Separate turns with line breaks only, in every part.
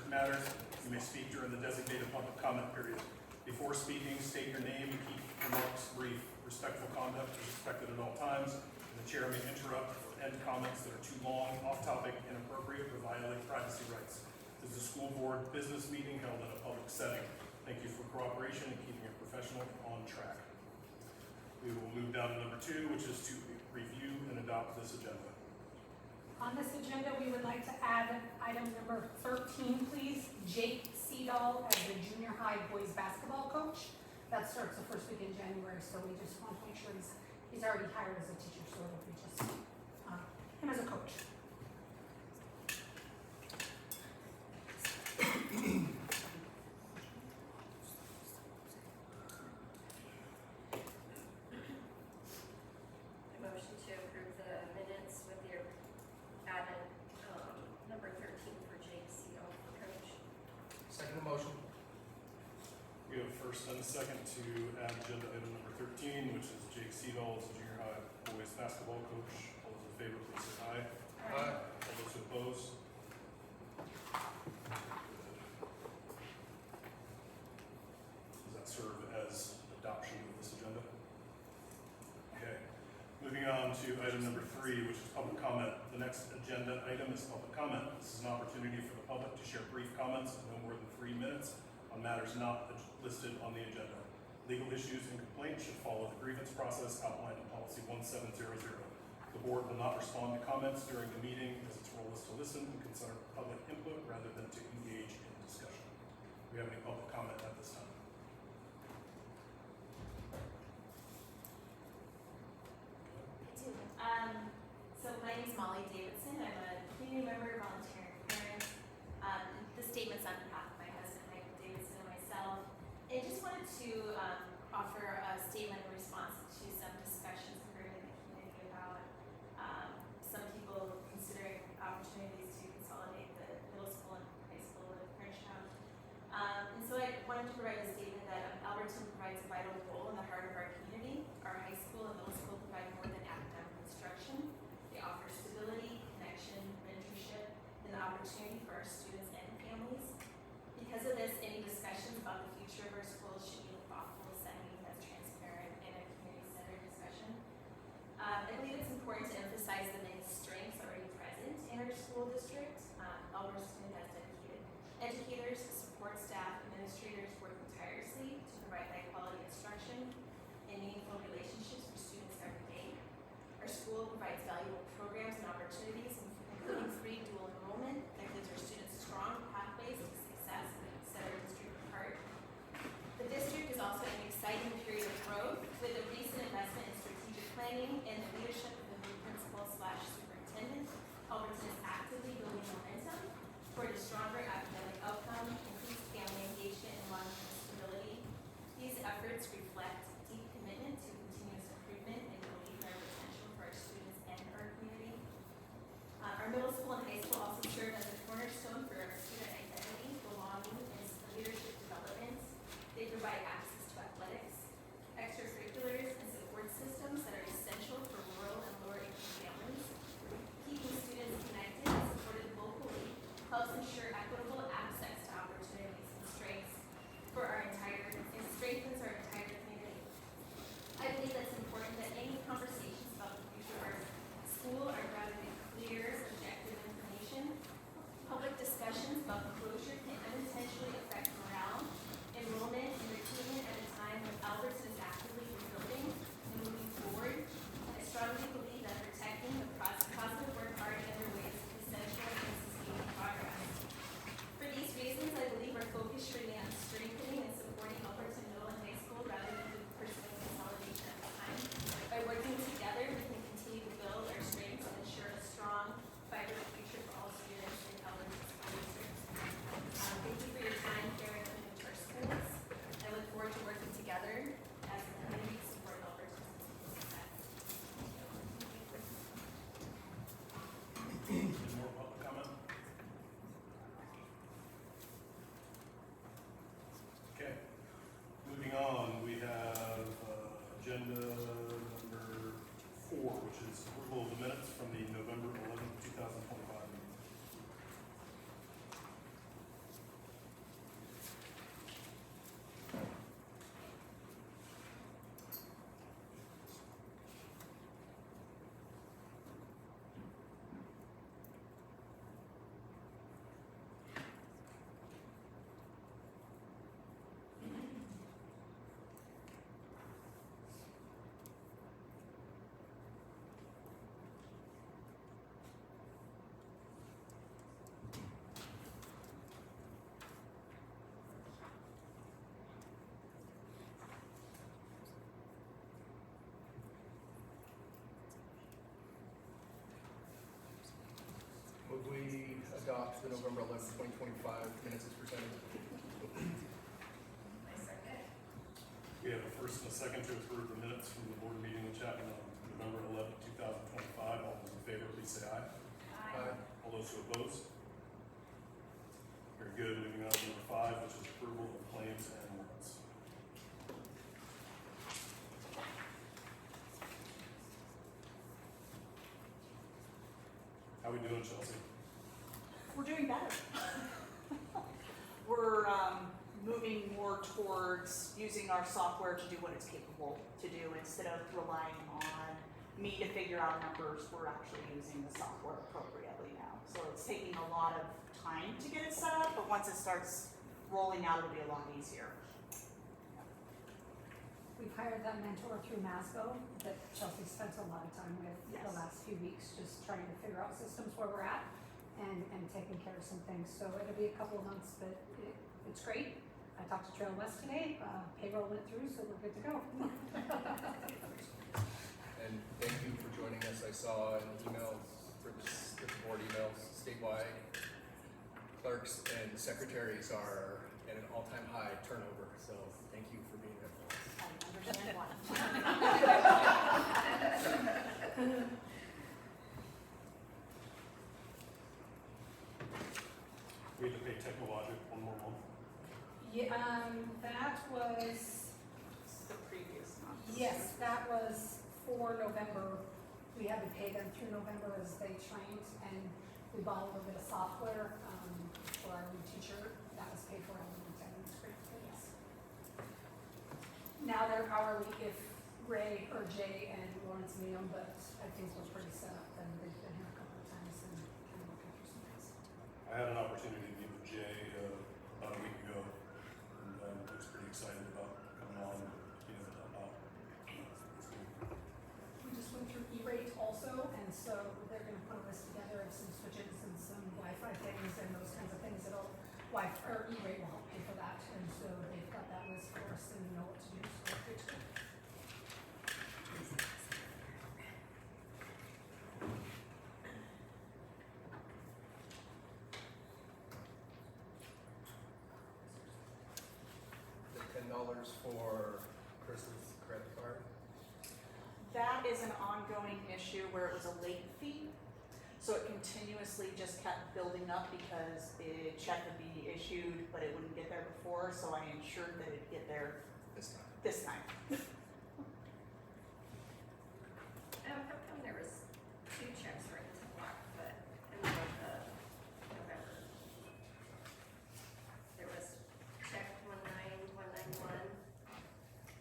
matters, you may speak during the designated public comment period. Before speaking, state your name and keep remarks brief. Respectful conduct is expected at all times, and the chair may interrupt or end comments that are too long, off-topic, inappropriate, or violate privacy rights. This is a school board business meeting held in a public setting. Thank you for cooperation and keeping it professional and on track. We will move down to number 2, which is to review and adopt this agenda.
On this agenda, we would like to add item number 13, please. Jake Seedall as the junior high boys basketball coach. That starts the first week in January, so we just want to make sure he's already hired as a teacher, so it'll be just him as a coach.
Motion to approve the minutes with your added number 13 for Jake Seedall for coach.
Second motion.
We have a first and a second to add agenda item number 13, which is Jake Seedall as the junior high boys basketball coach. All those in favor, please say aye.
Aye.
All those who oppose? Does that serve as adoption of this agenda? Okay. Moving on to item number 3, which is public comment. The next agenda item is public comment. This is an opportunity for the public to share brief comments of no more than 3 minutes on matters not listed on the agenda. Legal issues and complaints should follow the grievance process outlined in policy 1700. The board will not respond to comments during the meeting, as its role is to listen and consider public input rather than to engage in discussion. Do we have any public comment at this time?
I do. So my name is Molly Davidson. I'm a community member, volunteer, and parent. The statement's on behalf of my husband, Michael Davidson, and myself. I just wanted to offer a statement in response to some discussions we're in the community about some people considering opportunities to consolidate the middle school and high school with Frenchtown. And so I wanted to provide a statement that Alberton provides a vital role in the heart of our community. Our high school and middle school provide more than academic instruction. They offer stability, connection, mentorship, and the opportunity for our students and families. Because of this, any discussions about the future of our schools should be in a thoughtful setting that's transparent and a community-centered discussion. I believe it's important to emphasize the many strengths already present in our school district. Alberton has dedicated educators, support staff, administrators working tirelessly to provide high-quality instruction and meaningful relationships for students every day. Our school provides valuable programs and opportunities, including free dual enrollment that gives our students strong pathways to success and set our district apart. The district is also in an exciting period of growth with a recent investment in strategic planning and the leadership of the new principal/superintendent. Alberton is actively building momentum toward a stronger academic outcome, increased family engagement, and long-term stability. These efforts reflect deep commitment to continuous improvement and belief in our potential for our students and our community. Our middle school and high school also serve as a cornerstone for our student identity, belonging, and leadership development. They provide access to athletics, extracurriculars, and support systems that are essential for rural and lower income families. Keeping students connected and supported locally helps ensure equitable access to opportunities and strengthens our entire community. I believe that's important that any conversations about the future of our school are grounded in clear, objective information. Public discussions about the closure can unintentionally affect morale, enrollment, and recruitment at a time when Alberton is actively rebuilding and moving forward. I strongly believe that protecting the positive work already underway is essential in sustaining progress.
adopt the November 11th, 2025 minutes as presented.
I second.
We have a first and a second to approve the minutes from the board meeting in Chapman on November 11th, 2025. All those in favor, please say aye.
Aye.
All those who oppose? Very good. Moving on to number 5, which is approval of claims and warrants. How we doing, Chelsea?
We're doing better. We're moving more towards using our software to do what it's capable to do instead of relying on me to figure out numbers. We're actually using the software appropriately now. So it's taking a lot of time to get it set up, but once it starts rolling out, it'll be a lot easier.
We've hired that mentor through Masco that Chelsea spent a lot of time with the
Yes.
last few weeks, just trying to figure out systems where we're at and taking care of some things. So it'll be a couple of months, but it's great. I talked to Trail West today, payroll went through, so we're good to go.
And thank you for joining us. I saw an email for the board emails statewide. Clerks and secretaries are at an all-time high turnover, so thank you for being there for us.
I understand why.
We had to pay Technologic one more month.
Yeah, that was,
The previous month.
yes, that was for November. We had to pay them through November as they trained, and we bought a little bit of software, for our new teacher. That was paid for out of the attendance rate, yes. Now they're hourly if Ray or Jay and Lawrence need them, but I think we're pretty set up, and they've been here a couple of times and kind of working through some things.
I had an opportunity to meet with Jay about a week ago, and I was pretty excited about coming on and being able to help out. It's good.
We just went through E-rate also, and so they're gonna put a list together of some switches and some Wi-Fi things and those kinds of things that'll, or E-rate will help pay for that, and so they've got that list for us and know what to do, so we're good to go.
The $10 for Chris's credit card.
That is an ongoing issue where it was a late fee. So it continuously just kept building up because the check would be issued, but it wouldn't get there before, so I ensured that it'd get there
This time.
this time.
How come there was 2 checks written to Blackfoot in the month of November? There was check 19191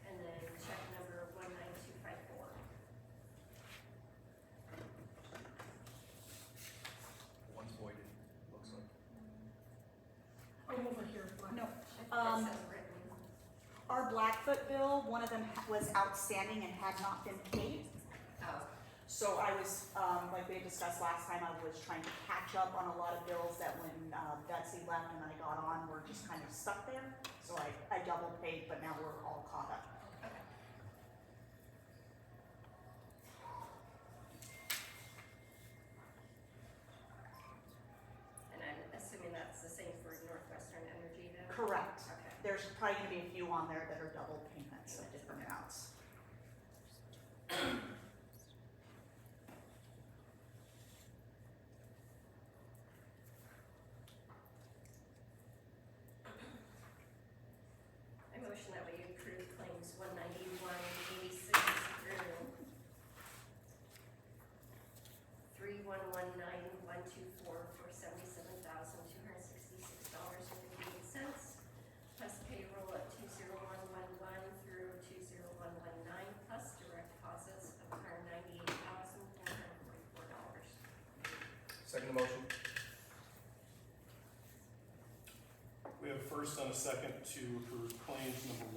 and then check number 19254.
One's voided, looks like.
Oh, over here.
No.
It
Um,
says written.
Our Blackfoot bill, one of them was outstanding and had not been paid.
Oh,
So I was, like we had discussed last time, I was trying to catch up on a lot of bills that when Betsy left and I got on, were just kind of stuck there. So I double paid, but now we're all caught up.
okay. And I'm assuming that's the same for Northwestern Energy then?
Correct.
Okay.
There's probably gonna be a few on there that are double payments of different amounts.
I motion that we approve claims 19186 through 3119124 for $77,266.58, plus payroll at 20111 through 20119, plus direct deposits of $198,444.
Second motion.
We have a first and a second to approve claims number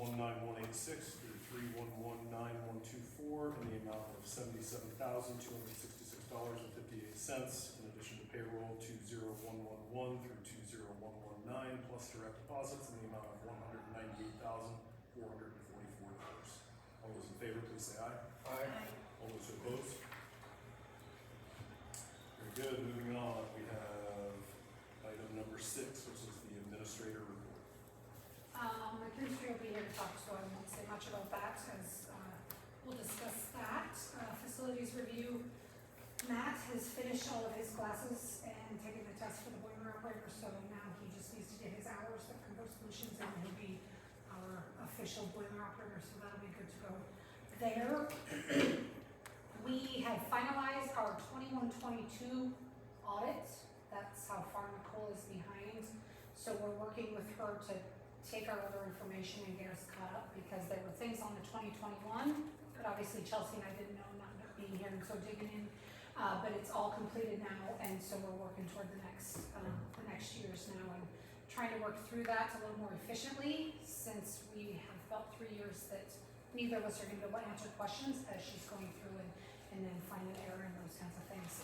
19186 through 3119124 in the amount of $77,266.58, in addition to payroll 20111 through 20119, plus direct deposits in the amount of $198,444. All those in favor, please say aye.
Aye.
All those who oppose? Very good. Moving on, we have
to talk, so I won't say much about that, as, we'll discuss that. Facilities review, Matt has finished all of his classes and taken the test for the boiler operator, so now he just needs to get his hours at Convo Solutions, and he'll be our official boiler operator, so that'll be good to go there. We have finalized our 21-22 audit. That's how far Nicole is behind. So we're working with her to take our other information and get us caught up, because there were things on the 2021, but obviously Chelsea and I didn't know, not being here, and so digging in. But it's all completed now, and so we're working toward the next year's now, and trying to work through that a little more efficiently, since we have about 3 years that neither of us are gonna be able to answer questions as she's going through and then find an error and those kinds of things.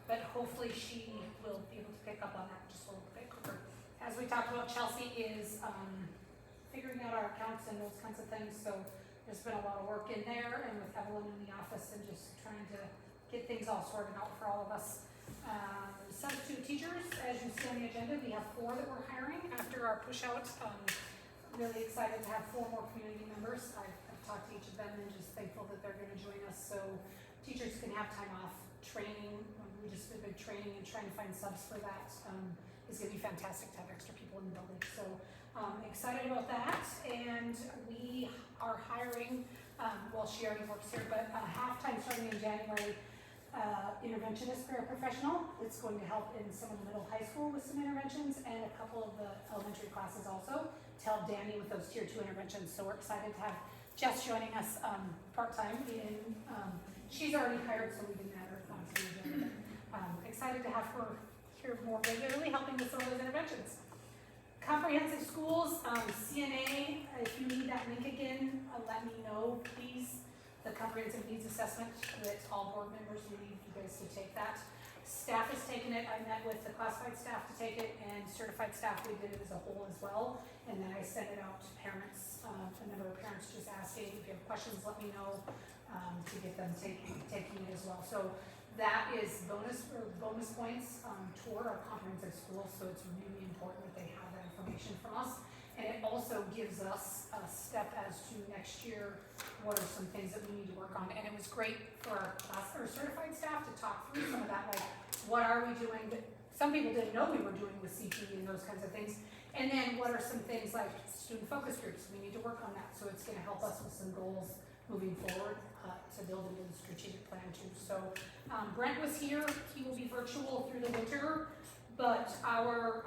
But hopefully she will be able to pick up on that just a little bit quicker. As we talked about, Chelsea is figuring out our accounts and those kinds of things, so there's been a lot of work in there, and with Evelyn in the office, and just trying to get things all sorted out for all of us. Substitute teachers, as you see on the agenda, we have 4 that we're hiring after our push out. Really excited to have 4 more community members. I've talked to each of them and just thankful that they're gonna join us, so teachers can have time off. Training, we just did a big training, and trying to find subs for that is gonna be fantastic to have extra people in the building. So excited about that, and we are hiring, well, she already works here, but half-time starting in January, interventionist paraprofessional. It's going to help in some of the middle high school with some interventions, and a couple of the elementary classes also, to help Danny with those tier 2 interventions. So we're excited to have Jess joining us part-time in, she's already hired, so we didn't add her onto the agenda. Excited to have her here more regularly, helping with some of those interventions. Comprehensive schools, CNA, if you need that link again, let me know, please. The comprehensive needs assessment that all board members, we need you guys to take that. Staff has taken it. I met with the classified staff to take it, and certified staff, we did it as a whole as well. And then I sent it out to parents. A number of parents just asking, if you have questions, let me know, to get them taking it as well. So that is bonus points toward our comprehensive schools, so it's really important that they have that information from us. And it also gives us a step as to next year, what are some things that we need to work on. And it was great for our certified staff to talk through some of that, like, what are we doing that some people didn't know we were doing with CP and those kinds of things. And then what are some things like student focus groups, we need to work on that. So it's gonna help us with some goals moving forward to build into the strategic plan too. So Brent was here, he will be virtual through the winter. But our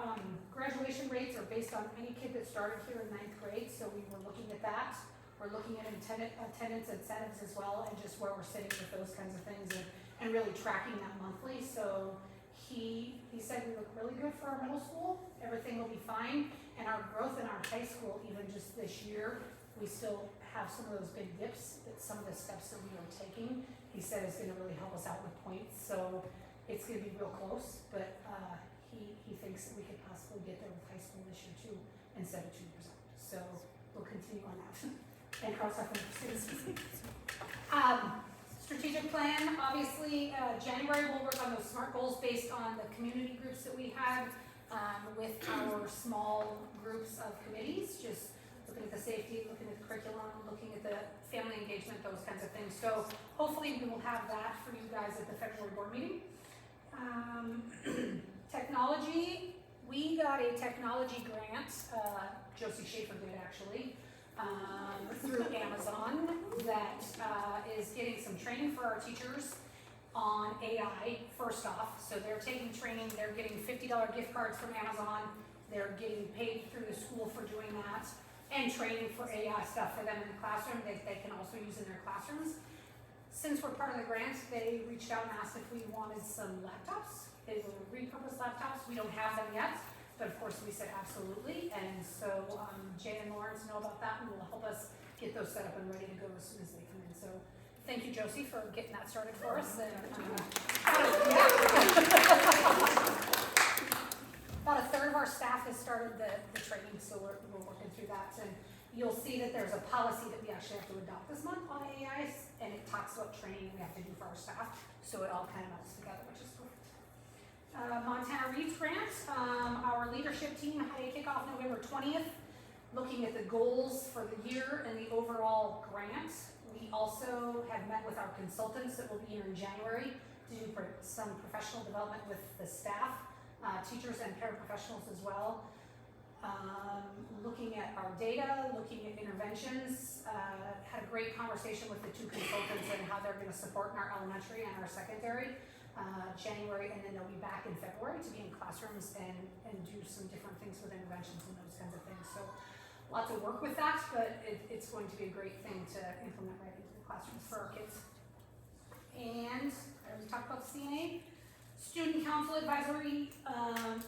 graduation rates are based on any kid that started here in 9th grade, so we were looking at that. We're looking at attendance incentives as well, and just where we're sitting with those kinds of things, and really tracking that monthly. So he said we look really good for our middle school, everything will be fine, and our growth in our high school, even just this year, we still have some of those big dips, that some of the steps that we are taking, he said is gonna really help us out with points. So it's gonna be real close, but he thinks that we could possibly get there with high school this year too, instead of 2 years out. So we'll continue on that and cross our fingers. Strategic plan, obviously, January we'll work on those SMART goals based on the community groups that we have with our small groups of committees, just looking at the safety, looking at the curriculum, looking at the family engagement, those kinds of things. So hopefully we will have that for you guys at the February board meeting. Technology, we got a technology grant, Josie Schaefer did actually, through Amazon that is getting some training for our teachers on AI first off. So they're taking training, they're getting $50 gift cards from Amazon, they're getting paid through the school for doing that, and training for AI stuff for them in the classroom that they can also use in their classrooms. Since we're part of the grant, they reached out and asked if we wanted some laptops. They were repurposed laptops. We don't have them yet, but of course we said absolutely. And so Jay and Lawrence know about that and will help us get those set up and ready to go as soon as they come in. So thank you, Josie, for getting that started for us. And, about a third of our staff has started the training, so we're working through that. And you'll see that there's a policy that we actually have to adopt this month on AIs, and it talks about training we have to do for our staff. So it all kind of melts together, which is perfect. Montana Reads Grant, our leadership team had a kickoff November 20th. looking at the goals for the year and the overall grant. We also have met with our consultants that will be here in January to do some professional development with the staff, teachers and paraprofessionals as well. Looking at our data, looking at interventions, had a great conversation with the two consultants and how they're gonna support in our elementary and our secondary, January, and then they'll be back in February to be in classrooms and do some different things with interventions and those kinds of things. So lots of work with that, but it's going to be a great thing to implement right into the classrooms for our kids. And I already talked about the CNA. Student Council Advisory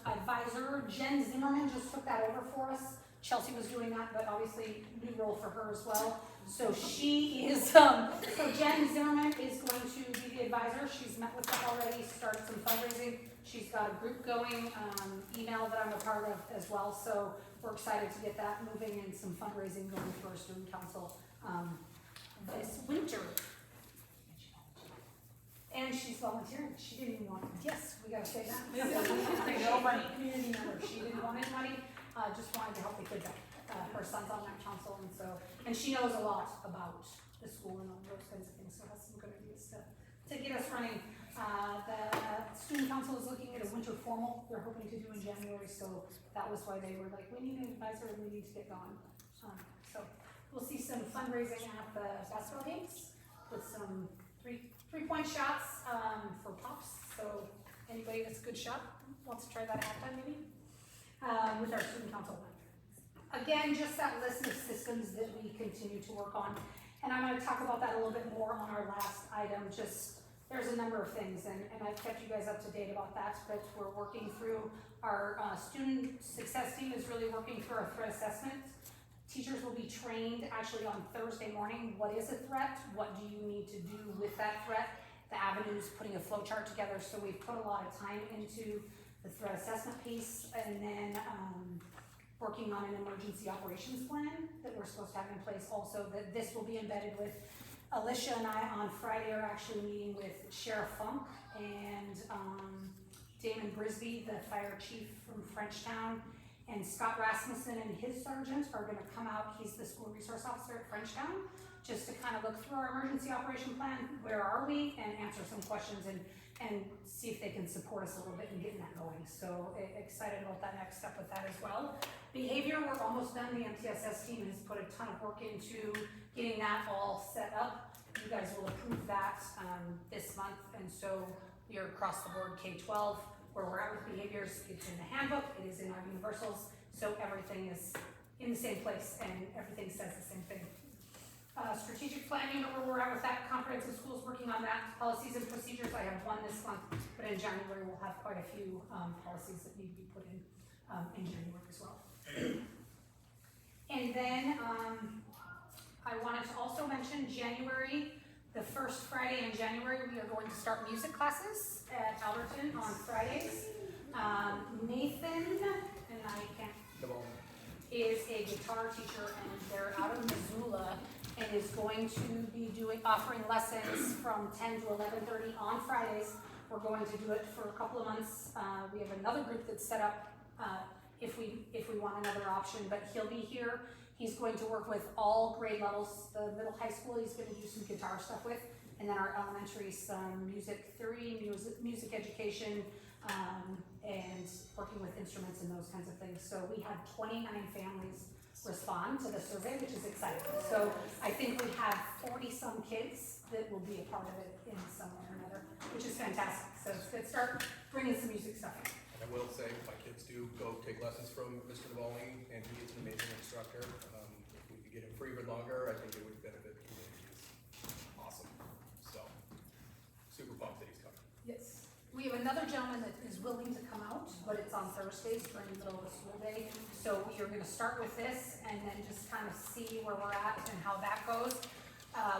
Advisor Jen Zimmerman just took that over for us. Chelsea was doing that, but obviously new role for her as well. So she is, so Jen Zimmerman is going to be the advisor. She's met with them already, started some fundraising. She's got a group going, email that I'm a part of as well. So we're excited to get that moving and some fundraising going for our Student Council this winter. And she's volunteering. She didn't even want, yes, we gotta say that.
No money.
Community member. She didn't want any money, just wanted to help the kids out. Her son's on that council, and she knows a lot about the school and all those kinds of things, so has some good ideas to get us running. The student council is looking at a winter formal they're hoping to do in January, so that was why they were like, we need an advisor and we need to get going. So we'll see some fundraising at the basketball games with some three-point shots for pops. So anybody that's a good shot wants to try that at halftime maybe with our student council. Again, just that list of systems that we continue to work on, and I'm going to talk about that a little bit more on our last item. Just there's a number of things, and I've kept you guys up to date about that. But we're working through our student success team is really working through our threat assessment. Teachers will be trained actually on Thursday morning. What is a threat? What do you need to do with that threat? The avenues, putting a flow chart together. So we've put a lot of time into the threat assessment piece, and then working on an emergency operations plan that we're supposed to have in place also. That this will be embedded with Alicia and I on Friday are actually meeting with Sheriff Funk and Damon Brisby, the fire chief from Frenchtown. And Scott Rasmussen and his sergeant are gonna come out, he's the school resource officer at Frenchtown, just to kind of look through our emergency operation plan, where are we, and answer some questions and see if they can support us a little bit in getting that going. So excited about that next step with that as well. Behavior, we're almost done. The MTSS team has put a ton of work into getting that all set up. You guys will approve that this month, and so you're across the board K-12. Where we're at with behaviors, it's in the handbook, it is in our universals, so everything is in the same place and everything says the same thing. Strategic plan, you know where we're at with that. Comprehensive schools working on that. Policies and procedures, I have one this month, but in January we'll have quite a few policies that need to be put in January as well. And then I wanted to also mention January. The first Friday in January, we are going to start music classes at Alberton on Fridays. Nathan, and I can't, is a guitar teacher, and they're out of Missoula, and is going to be offering lessons from 10 to 11:30 on Fridays. We're going to do it for a couple of months. We have another group that's set up if we want another option, but he'll be here. He's going to work with all grade levels. The middle high school he's going to do some guitar stuff with, and then our elementary some music theory, music education, and working with instruments and those kinds of things. So we had 29 families respond to the survey, which is exciting. So I think we have 40 some kids that will be a part of it in some way or another, which is fantastic. So it's good start bringing some music stuff in.
And I will say, my kids do go take lessons from Mr. Navalny, and he is an amazing instructor. If we could get him free for longer, I think it would benefit the community. It's awesome. So, super pumped that he's coming.
Yes. We have another gentleman that is willing to come out, but it's on Thursdays during the middle of the school day. So we are gonna start with this and then just kind of see where we're at and how that goes.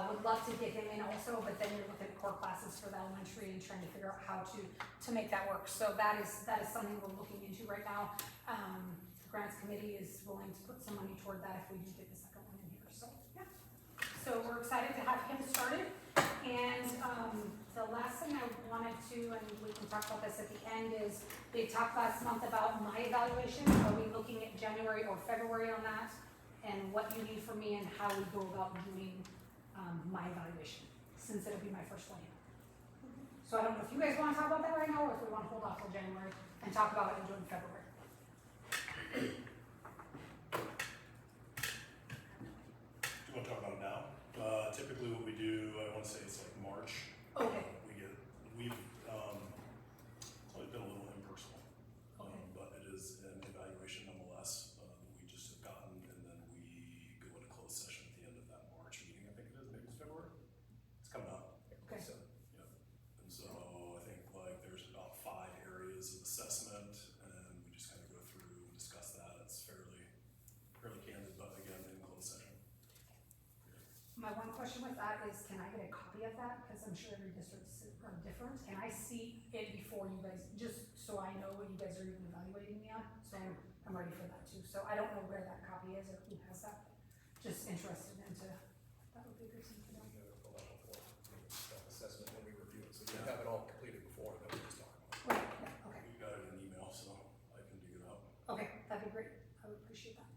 Would love to get him in also, but then you're looking at core classes for the elementary and trying to figure out how to make that work. So that is something we're looking into right now. The grants committee is willing to put some money toward that if we do get the second one in here. So yeah. So we're excited to have him started. And the last thing I wanted to, and we can talk about this at the end, is we talked last month about my evaluation. Are we looking at January or February on that? and what you need from me and how we go about doing, my evaluation, since it'll be my first one here. So I don't know if you guys wanna talk about that right now, or if we wanna hold off till January and talk about it in February.
Do you want to talk about it now? Typically what we do, I want to say it's like March.
Okay.
We've, it's always been a little impersonal, but it is an evaluation nonetheless, that we just have gotten, and then we go into closed session at the end of that March meeting, I think it is, maybe it's February? It's coming up.
Okay.
So,
Yep. And so I think like there's about 5 areas of assessment, and we just kind of go through and discuss that. It's fairly candid, but again, in closed session.
My one question with that is, can I get a copy of that? Because I'm sure every district's are different. Can I see it before you guys, just so I know what you guys are even evaluating me on? So I'm ready for that too. So I don't know where that copy is or who has that. Just interested into, that would be a good thing to know.
we have a level 4 assessment when we review it, so you have it all completed before, then we just talk about it.
Right, yeah, okay.
We got it in email, so I can dig it out.
Okay, that'd be great. I would appreciate that.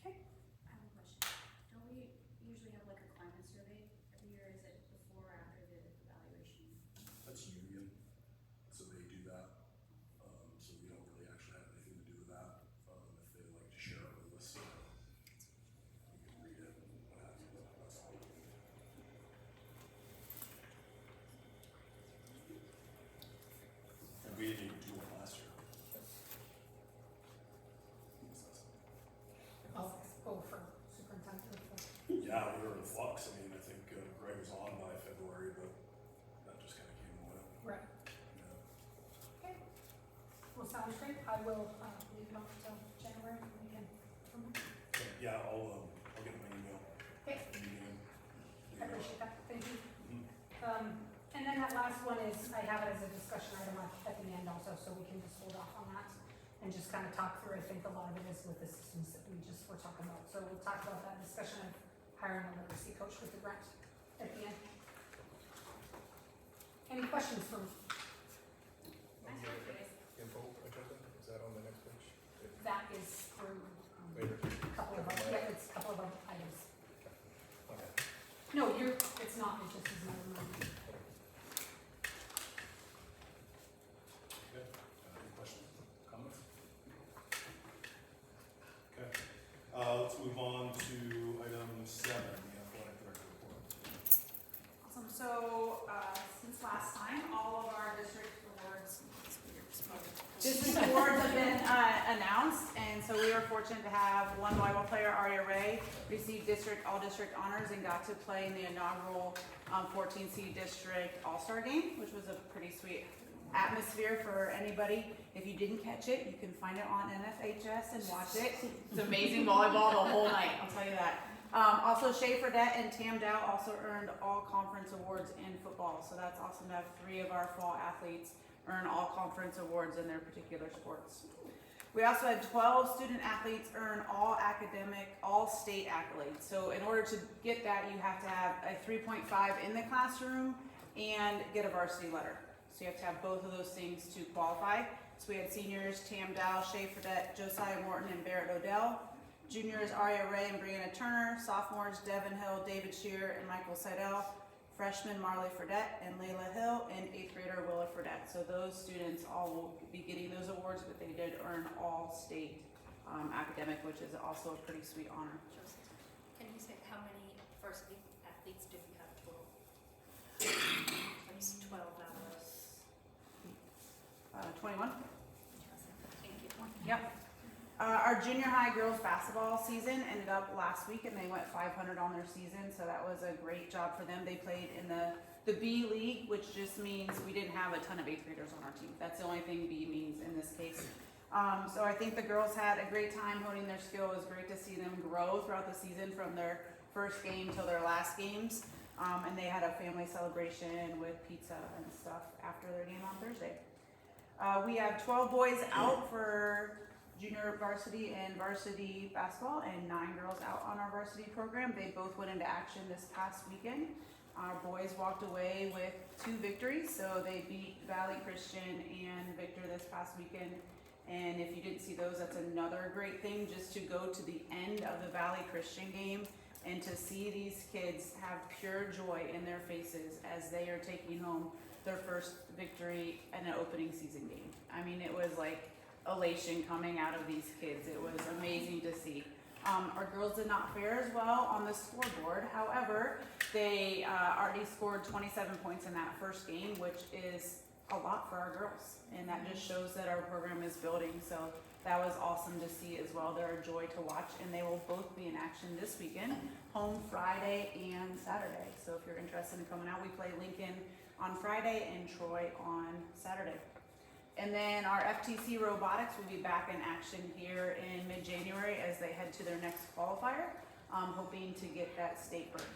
Okay.
I have a question. Don't we usually have like a climate survey every year? Is it before or after the evaluation?
That's union, so they do that. So we don't really actually have anything to do with that. If they like to share it with us, we can read it and what have you. That's all. And we didn't even do one last year.
I'll go for superintendent.
Yeah, we were in flux. I mean, I think Greg was on by February, but that just kind of came and went.
Right.
Yeah.
Okay. Well, sounds great. I will, leave it off until January and we can,
So, yeah, I'll get my email.
okay.
Meeting.
I appreciate that, thank you.
Mhm.
And then that last one is, I have it as a discussion item at the end also, so we can just hold off on that and just kind of talk through, I think a lot of it is with the systems that we just were talking about. So we'll talk about that discussion of hiring a literacy coach with the grant at the end. Any questions from,
Info agenda, is that on the next page?
that is through,
Later.
a couple of, yeah, it's a couple of other items.
Okay.
No, it's not, it just is another one.
Okay, any questions, comments? Okay, let's move on to item 7, the athletic director report.
Awesome, so, since last time, all of our district awards have been, announced, and so we were fortunate to have one volleyball player, Aria Ray, receive all-district honors and got to play in the inaugural, 14C district all-star game, which was a pretty sweet atmosphere for anybody. If you didn't catch it, you can find it on NFHS and watch it. It's amazing volleyball the whole night, I'll tell you that. Also, Shay Fredette and Tam Dow also earned all conference awards in football, so that's awesome to have 3 of our fall athletes earn all conference awards in their particular sports. We also had 12 student athletes earn all state accolades. So in order to get that, you have to have a 3.5 in the classroom and get a varsity letter. So you have to have both of those things to qualify. So we had seniors Tam Dow, Shay Fredette, Josiah Morton, and Barrett Odell. Juniors Aria Ray and Brianna Turner. Sophomores Devin Hill, David Shear, and Michael Seidel. Freshmen Marley Fredette and Layla Hill, and 8th grader Willa Fredette. So those students all will be getting those awards, but they did earn all state academic, which is also a pretty sweet honor.
Joseph, can you say how many varsity athletes do we have total? That's 12 out of.
21.
Thank you.
Yep. Our junior high girls basketball season ended up last week, and they went 500 on their season, so that was a great job for them. They played in the B League, which just means we didn't have a ton of 8th graders on our team. That's the only thing B means in this case. So I think the girls had a great time honing their skill. It was great to see them grow throughout the season from their first game till their last games. And they had a family celebration with pizza and stuff after their game on Thursday. We have 12 boys out for junior varsity and varsity basketball, and 9 girls out on our varsity program. They both went into action this past weekend. Our boys walked away with 2 victories, so they beat Valley Christian and Victor this past weekend, And if you didn't see those, that's another great thing, just to go to the end of the Valley Christian game and to see these kids have pure joy in their faces as they are taking home their first victory in an opening season game. I mean, it was like elation coming out of these kids. It was amazing to see. Our girls did not fare as well on the scoreboard. However, they already scored 27 points in that first game, which is a lot for our girls. And that just shows that our program is building. So that was awesome to see as well. They're a joy to watch, and they will both be in action this weekend, home Friday and Saturday. So if you're interested in coming out, we play Lincoln on Friday and Troy on Saturday. And then our FTC Robotics will be back in action here in mid-January as they head to their next qualifier, hoping to get that state berth.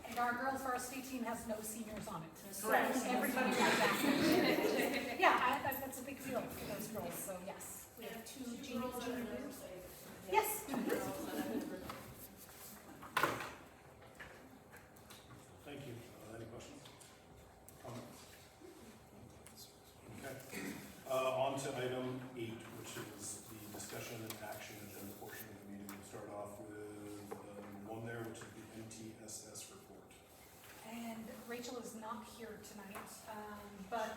And our girls varsity team has no seniors on it. So
Correct.
everybody was active. Yeah, that's a big deal for those girls, so yes. We have 2 junior years. Yes.
Thank you. Any questions? Comments? Okay. On to item 8, which is the discussion and action agenda portion of the meeting. We'll start off with one there, which is the MTSS report.
And Rachel is not here tonight, but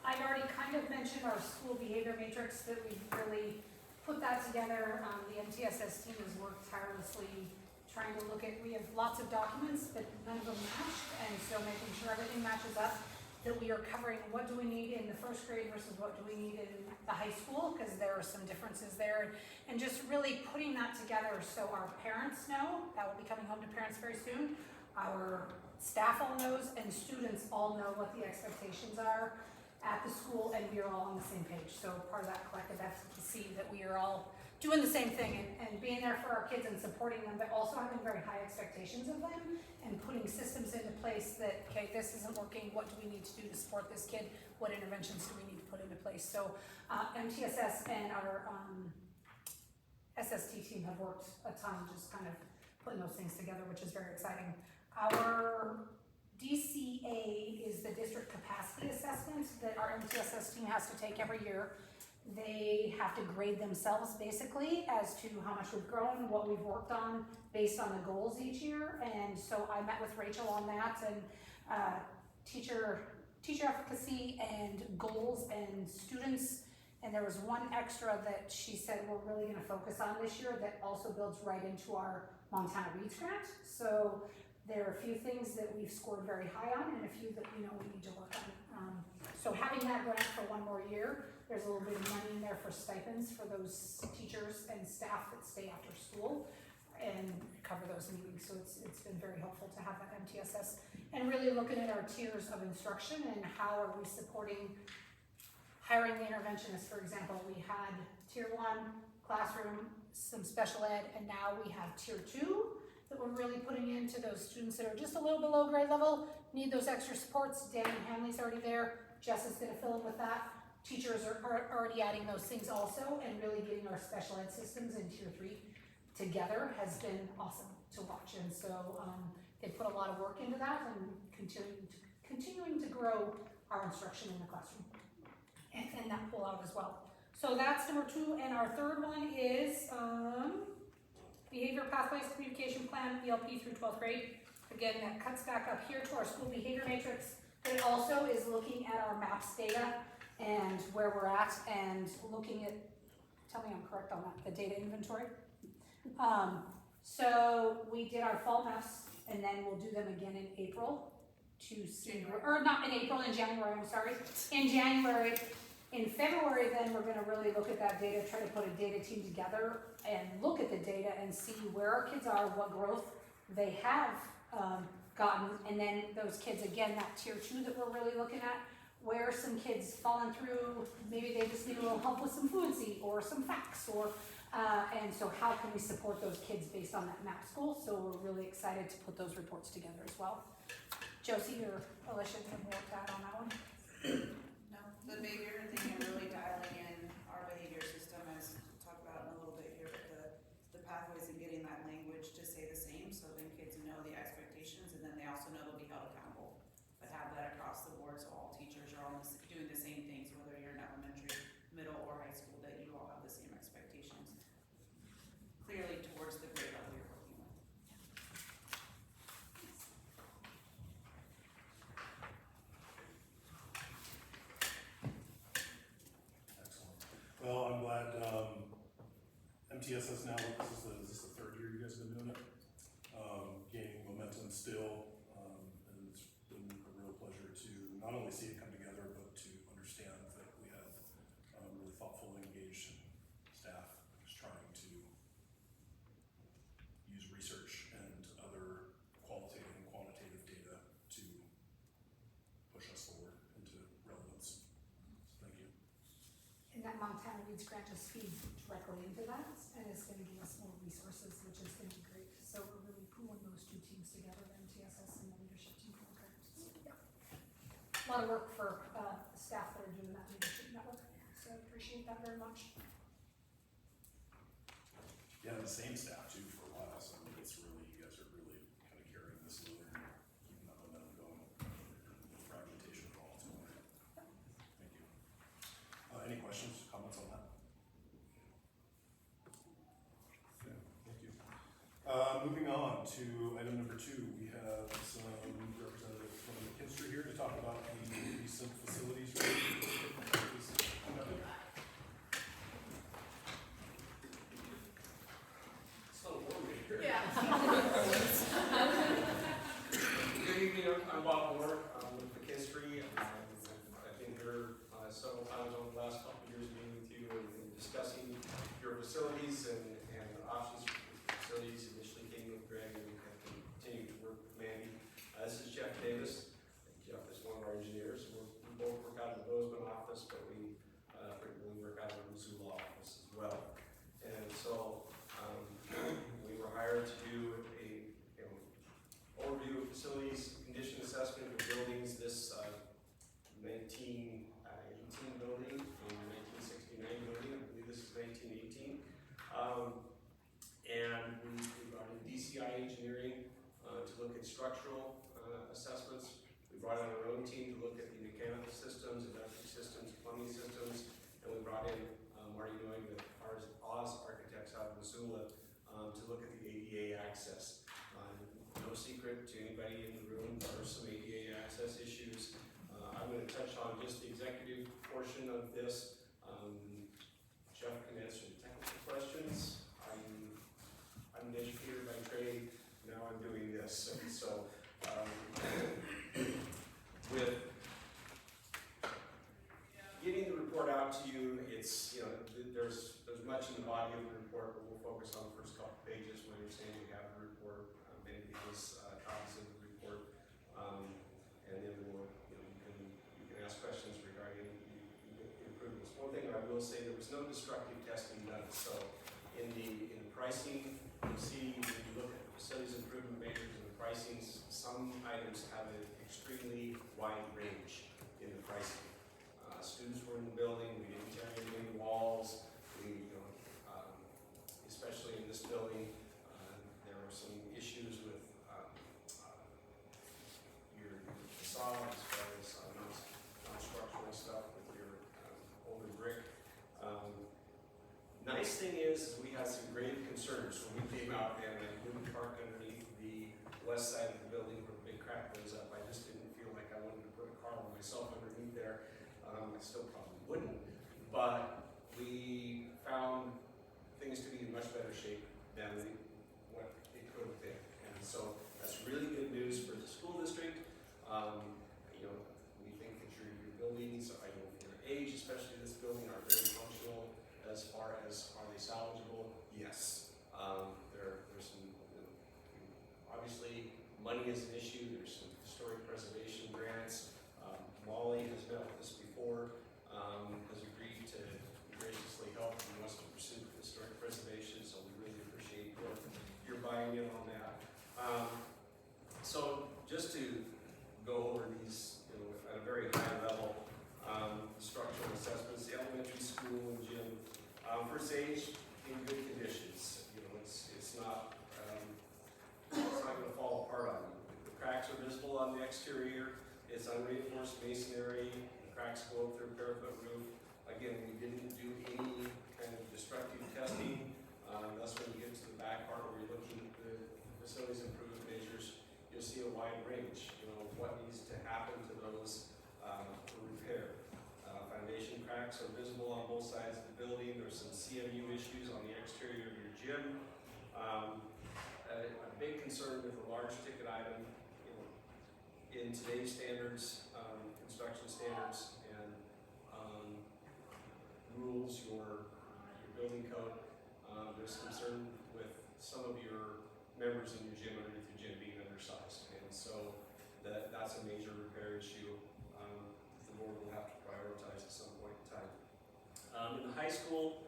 I've already kind of mentioned our school behavior matrix, that we've really put that together. The MTSS team has worked tirelessly trying to look at, we have lots of documents, but none of them match, and so making sure everything matches up, that we are covering what do we need in the first grade versus what do we need in the high school, because there are some differences there, and just really putting that together so our parents know. That will be coming home to parents very soon. Our staff all knows, and students all know what the expectations are at the school, and we are all on the same page. So part of that collective efficacy, that we are all doing the same thing and being there for our kids and supporting them, but also having very high expectations of them and putting systems into place that, okay, this isn't working, what do we need to do to support this kid? What interventions do we need to put into place? So MTSS and our SST team have worked a ton, just kind of putting those things together, which is very exciting. Our DCA is the district capacity assessment that our MTSS team has to take every year. They have to grade themselves basically as to how much we've grown, what we've worked on based on the goals each year. And so I met with Rachel on that, and teacher efficacy and goals and students. And there was one extra that she said we're really gonna focus on this year that also builds right into our Montana Reads grant. So there are a few things that we've scored very high on and a few that we know we need to work on. So having that grant for one more year, there's a little bit of money in there for stipends for those teachers and staff that stay after school and cover those meetings. So it's been very helpful to have that MTSS, and really looking at our tiers of instruction and how are we supporting hiring the interventionists. For example, we had tier 1 classroom, some special ed, and now we have tier 2 that we're really putting into those students that are just a little below grade level, need those extra supports. Danny Hanley's already there. Jess is gonna fill in with that. Teachers are already adding those things also, and really getting our special ed systems in tier 3 together has been awesome to watch. And so they put a lot of work into that, and continuing to grow our instruction in the classroom and that pull out as well. So that's number 2, and our third one is Behavior Pathways Communication Plan, ELP through 12th grade. Again, that cuts back up here to our school behavior matrix, but it also is looking at our MAPS data and where we're at, and looking at, tell me I'm correct on that, the data inventory. So we did our fall MAPS, and then we'll do them again in April to see, or not in April, in January, I'm sorry. In January. In February, then we're gonna really look at that data, try to put a data team together and look at the data and see where our kids are, what growth they have gotten, and then those kids, again, that tier 2 that we're really looking at, where some kids falling through, maybe they just need a little help with some fluency or some facts, or and so how can we support those kids based on that MAP school? So we're really excited to put those reports together as well. Josie or Alicia, do you have more to add on that one?
No, the behavior thing and really dialing in our behavior system, as we'll talk about in a little bit here, but the pathways and getting that language to say the same, so then kids know the expectations, and then they also know they'll be held accountable. But have that across the board, so all teachers are all doing the same things, whether you're in elementary
MTSS now, is this the third year you guys have been doing it? Gaining momentum still, and it's been a real pleasure to not only see it come together, but to understand that we have really thoughtful and engaged staff who's trying to use research and other qualitative and quantitative data to push us forward into relevance. So thank you.
And that Montana Leads grant just feeds directly into that, and it's gonna give us more resources, which is gonna be great. So we're really pulling those two teams together, the MTSS and the leadership team for the grant. So, yeah. A lot of work for, staff that are doing that leadership network, so I appreciate that very much.
Yeah, the same staff too for a while, so it's really, you guys are really kind of carrying this load and keeping that momentum going. Fragmentation of all, so, thank you. Any questions, comments on that? Yeah, thank you. Moving on to item number 2, we have some representative from McKinstry here to talk about the recent facilities review.
Good evening, I'm Bob Moore, I'm with McKinstry. I've been here several times over the last couple of years meeting with you and discussing your facilities and options for facilities. Initially came with Greg and have continued to work with Mandy. This is Jeff Davis. Jeff is one of our engineers. We both work out of the Bozeman office, but we frequently work out of the Missoula office as well. And so we were hired to do a overview of facilities condition assessment of buildings. This 1918 building and 1969 building. I believe this is 1918. And we brought in DCI engineering to look at structural assessments. We brought in our own team to look at the mechanical systems, electric systems, plumbing systems, and we brought in Marty Noy with Oz Architects out of Missoula to look at the ADA access. No secret to anybody in the room, there are some ADA access issues. I'm going to touch on just the executive portion of this. Jeff can answer the technical questions. I'm an educator by trade, now I'm doing this. And so with getting the report out to you, it's, there's much in the body of the report, but we'll focus on the first couple pages. We understand you have the report, many people's copies of the report, and then we'll, you can ask questions regarding improvements. One thing I will say, there was no destructive testing done. So in the pricing, you see when you look at the facilities improvement measures and the pricing, some items have an extremely wide range in the pricing. Students were in the building, we didn't tear any walls. We, especially in this building, there were some issues with your facade as far as non-structural stuff with your older brick. Nice thing is we had some grave concerns when we came out and I wouldn't park underneath the west side of the building where the big crack goes up. I just didn't feel like I wanted to put a car with myself underneath there. I still probably wouldn't, but we found things to be in much better shape than what it could have been. And so that's really good news for the school district. We think that your buildings, for their age, especially this building, are very functional. As far as are they salvageable? Yes. There's some, obviously money is an issue. There's some historic preservation grants. Molly has met with us before, has agreed to graciously help and wants to pursue historic preservation, so we really appreciate your buying in on that. So just to go over these at a very high level, structural assessments, the elementary school and gym, first age in good conditions. It's not going to fall apart on you. The cracks are visible on the exterior. It's unreinforced masonry. The cracks go up through a parapet roof. Again, we didn't do any kind of destructive testing. Thus, when you get to the back part where you're looking at the facilities improvement measures, you'll see a wide range. What needs to happen to those for repair. Foundation cracks are visible on both sides of the building. There's some CMU issues on the exterior of gym. A big concern with a large ticket item, in today's standards, construction standards and rules, your building code, there's concern with some of your members in your gym underneath your gym being undersized. And so that's a major repair issue the board will have to prioritize at some point in time. In the high school,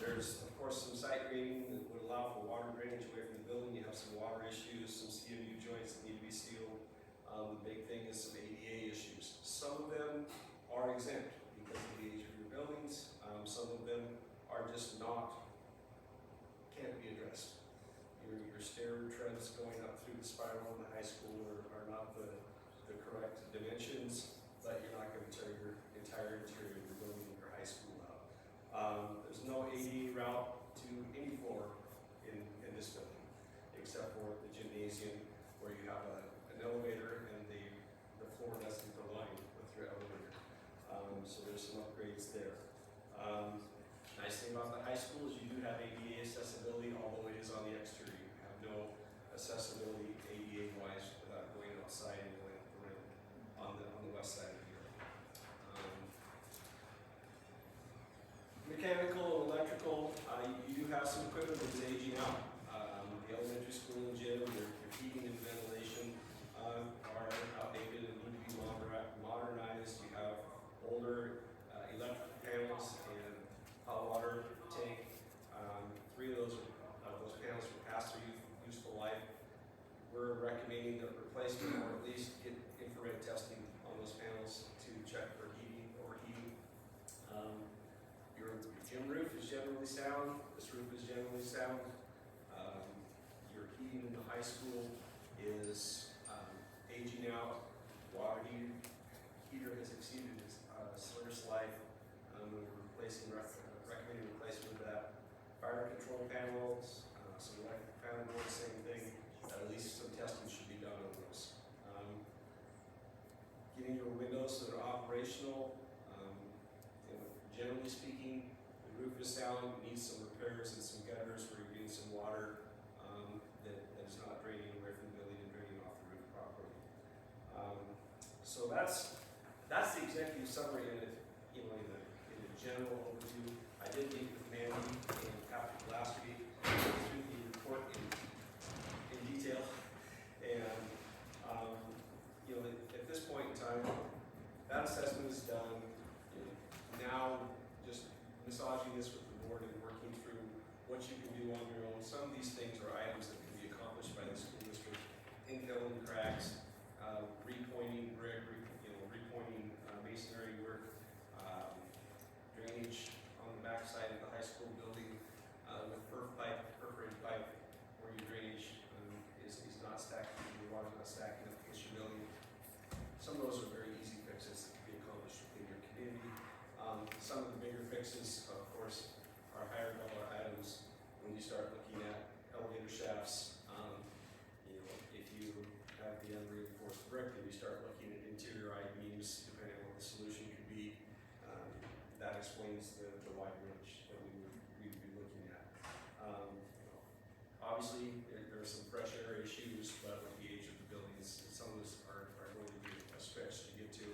there's of course some site grading that would allow for water drainage away from the building. You have some water issues, some CMU joints that need to be sealed. The big thing is some ADA issues. Some of them are exempt because of the age of your buildings. Some of them are just can't be addressed. Your stair treads going up through the spiral in the high school are not the correct dimensions, but you're not going to tear your entire interior of your building in your high school out. There's no ADA route to any floor in this building, except for the gymnasium where you have an elevator and the floor doesn't align with your elevator. So there's some upgrades there. Nice thing about the high school is you do have ADA accessibility, although it is on the exterior. You have no accessibility ADA wise without going outside and going up the rim on the west side of the building. Mechanical and electrical, you do have some equipment that is aging out. The elementary school and gym, your heating and ventilation are outdated and need to be modernized. You have older electrical panels and hot water tank. 3 of those panels are past their useful life. We're recommending the replacement or at least get infrared testing on those panels to check for overheating. Your gym roof is generally sound. This roof is generally sound. Your heating in the high school is aging out. Water heater has exceeded its service life. We're recommending replacement of that. Fire control panels, some electric panels, same thing. At least some testing should be done on those. Getting your windows that are operational. Generally speaking, the roof is sound, needs some repairs and some gutters where you're getting some water that is not draining away from the building and draining off the roof properly. So that's the executive summary in the general overview. I did meet with Mandy and Patrick last week, through the report in detail, and at this point in time, that assessment is done. Now, just massaging this with the board and working through what you can do on your own. Some of these things are items that can be accomplished by the school district. Infilling cracks, repointing brick, repointing masonry work, drainage on the back side of the high school building with perforated pipe, where your drainage is not stacking, your water's not stacking up against your building. Some of those are very easy fixes that can be accomplished within your community. Some of the bigger fixes, of course, are higher dollar items when you start looking at elevator shafts. If you have the unreinforced brick and you start looking at interior I-beams, depending on what the solution could be, that explains the wide range that we would be looking at. Obviously, there are some fresh area issues, but with the age of the buildings, some of those are going to be a stretch to get to.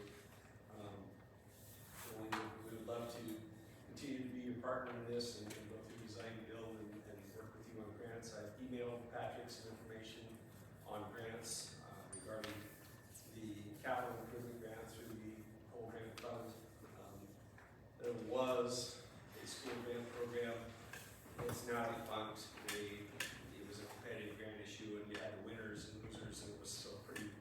We would love to continue to be your partner in this and go through design, build, and work with you on grants. I've emailed Patrick some information on grants regarding the capital improvement grant through the whole grant fund. There was a school grant program. It's now defunct. It was a competitive grant issue, and you had winners and losers, and it was so pretty.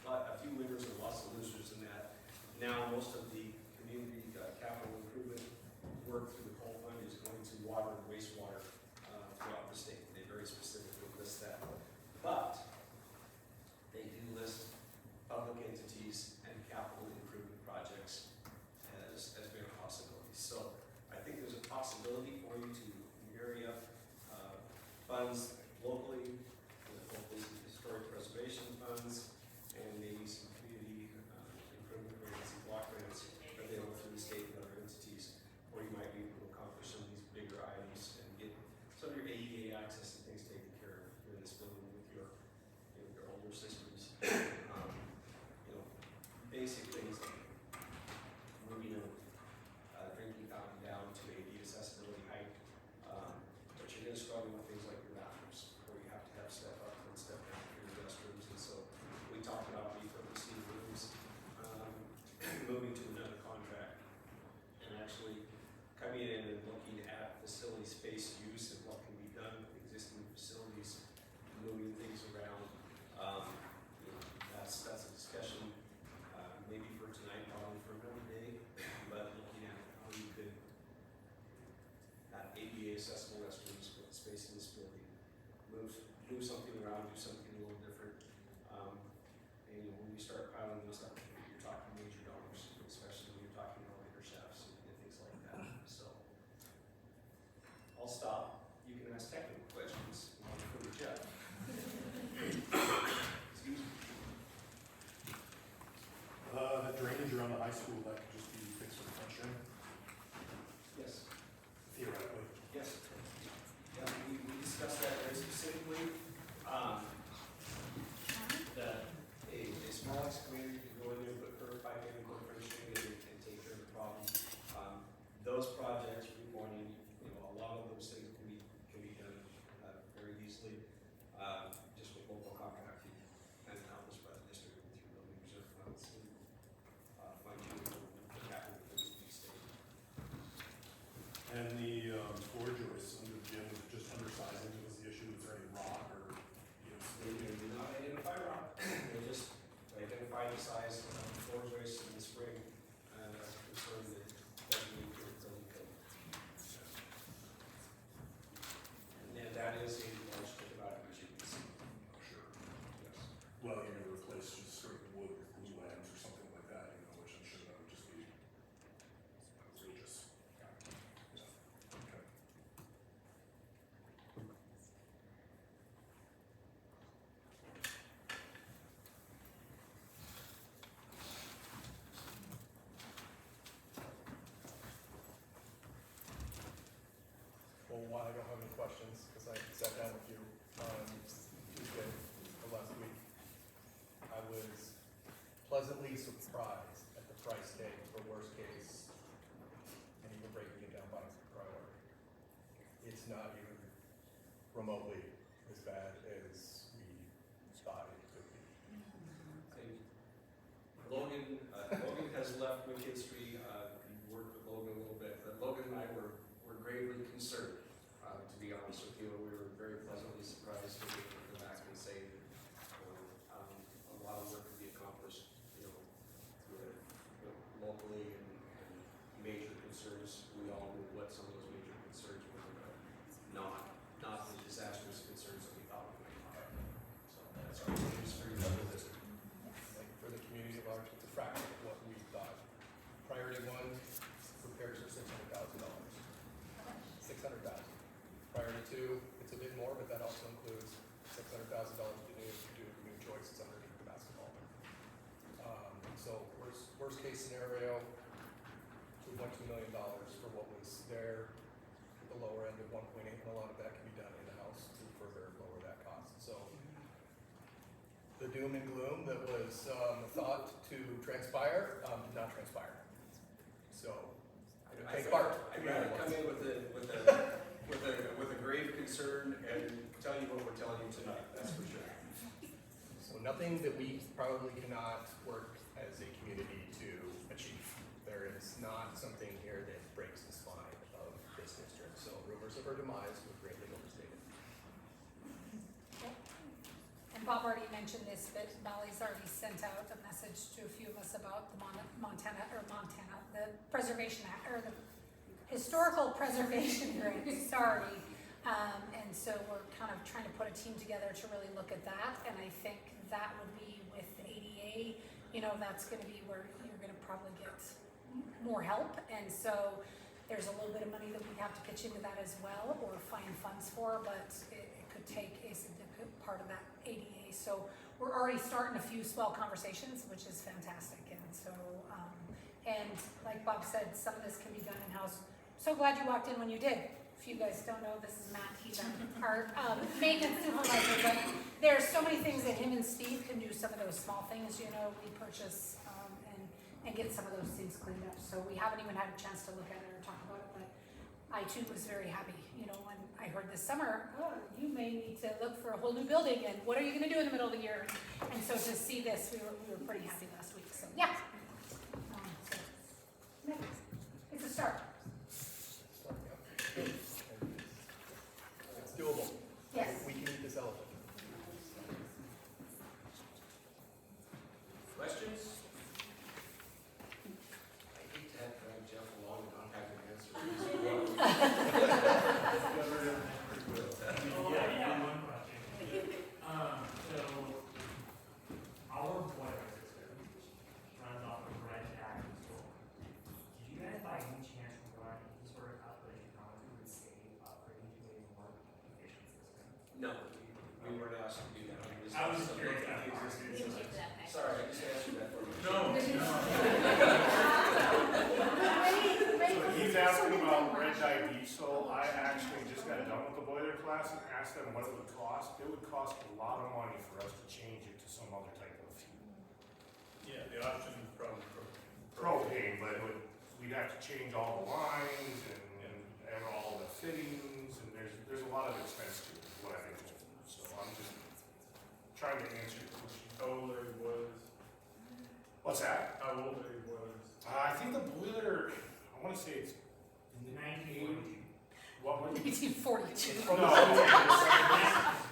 A few winners and lots of losers in that. Now most of the community capital improvement work through the coal fund is going to water and wastewater throughout the state. They very specifically list that. But they do list public entities and capital improvement projects as being a possibility. facility space use and what can be done with existing facilities, moving things around. You know, that's a discussion, maybe for tonight, probably for another day, but looking at how you could have ADA accessible restrooms with space in this building, move something around, do something a little different. And you know, when you start piling those up, you're talking major dollars, especially when you're talking elevator shafts and things like that. So I'll stop. You can ask technical questions. I'll defer to Jeff. Excuse me.
The drainage around the high school, that could just be fixed with a French drain,
Yes.
theoretically.
Yes. Yeah, we discussed that very specifically. That a small excavator can go in there, put curb pipe in, put French drain in, and take care of the problem. Those projects, repointing, you know, a lot of those things can be done very easily, just with local contracting and accomplished by the district and through building reserve funds and fine-tuning the capital for the state.
And the floor joists under the gym, was it just undersizing was the issue? Was there any rock or, you know,
They did not identify rock, they just identified the size of the floor joist and the spring, and that's a concern that doesn't meet the building code. And that is a large ticket item, as you can see.
Oh, sure.
Yes.
Well, you're gonna replace just straight wood with glue lamps or something like that, you know, which I'm sure that would just be outrageous. Yeah. Okay.
Well, one, I don't have any questions, because I sat down with you on Tuesday of last week. I was pleasantly surprised at the price tag for worst case, and even breaking it down by priority. It's not even remotely as bad as we thought it could be.
And Logan has left McKinstry, we worked with Logan a little bit, but Logan and I were gravely concerned, to be honest with you. We were very pleasantly surprised to be able to come back and say that, a lot of work could be accomplished, you know, locally and major concerns. We all knew what some of those major concerns were, but not the disastrous concerns that we thought we might have. So that's our news for you.
Like for the community at large, it's a fraction of what we thought. Priority one, repairs are $600,000. $600,000. Priority two, it's a bit more, but that also includes $600,000 to do new choices underneath the basketball. So worst case scenario, $2.2 million for what was there. At the lower end of 1.8, and a lot of that can be done in-house to further lower that cost. So the doom and gloom that was thought to transpire did not transpire. So take part.
I'd rather come in with a grave concern and tell you what we're telling you tonight, that's for sure.
So nothing that we probably cannot work as a community to achieve. There is not something here that breaks the spine of this district. So rumors of her demise were greatly overstated.
And Bob already mentioned this, but Molly's already sent out a message to a few of us about the the Preservation Act, or the Historical Preservation Grant, sorry. And so we're kind of trying to put a team together to really look at that, and I think that would be with the ADA, you know, that's gonna be where you're gonna probably get more help, and so there's a little bit of money that we have to pitch into that as well, or find funds for, but it could take a significant part of that ADA. So we're already starting a few small conversations, which is fantastic, and so, and like Bob said, some of this can be done in-house. So glad you walked in when you did. If you guys don't know, this is Matt, he's our maintenance supervisor, but there's so many things that him and Steve can do, some of those small things, you know, we purchase, and get some of those things cleaned up. So we haven't even had a chance to look at it or talk about it, but I too was very happy, you know, when I heard this summer, oh, you may need to look for a whole new building, and what are you gonna do in the middle of the year? And so to see this, we were pretty happy last week, so, yeah. So, it's a start.
So, yeah.
Orange ID, so I actually just got done with the boiler class and asked them what it would cost. It would cost a lot of money for us to change it to some other type of fuel.
Yeah, the option is probably
Propane, but it would, we'd have to change all the lines and all the fittings, and there's a lot of expense to it, is what I've been told. So I'm just trying to answer your question.
How old are your boilers?
What's that?
How old are your boilers?
I think the boiler, I wanna say it's in the 1980s. What was it?
1942.
No,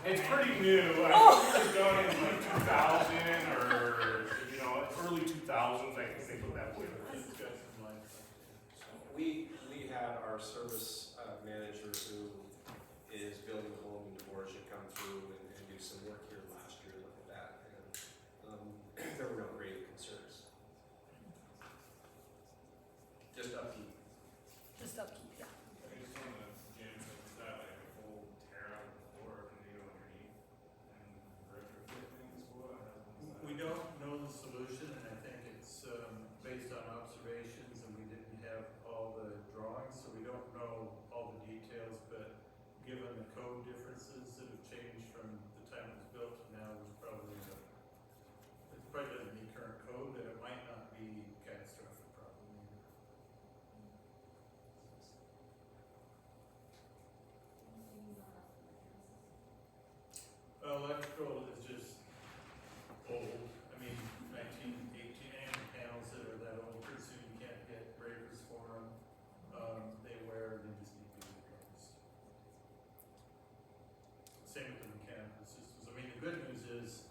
it's pretty new. I think it was done in like 2000 or, you know, early 2000s, I think they put that boiler in.
It's got some lines.
We had our service manager who is building a home in Devorah should come through and do some work here last year, look at that, and there were no grave concerns. Just upkeep.
Just upkeep, yeah.
I think it's one of the gyms that's got like a full tear out of the floor and they go underneath and retrofit things.
We don't know the solution, and I think it's based on observations, and we didn't have all the drawings, so we don't know all the details, but given the code differences that have changed from the time it was built to now, it probably doesn't meet current code, and it might not be catastrophic problem either. Electrical is just old. I mean, 1918 panels that are that old, pretty soon you can't get breakers for them. They wear, they just need to be replaced. Same with the mechanical systems. I mean, the good news is,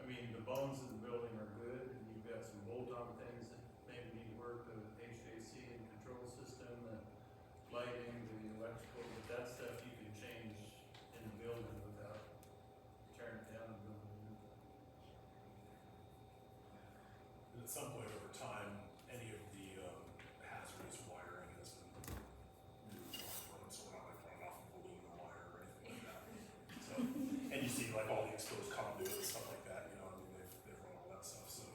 I mean, the bones of the building are good, and you've got some bolt-on things that maybe need work, the HVAC and control system, the lighting, the electrical, but that stuff you can change in the building without tearing it down and building a new. At some point over time, any of the hazardous wiring has been moved on, so we're not like running off of aluminum wire or anything like that. So, and you see like all the exposed conduit and stuff like that, you know, I mean, they've run all that stuff, so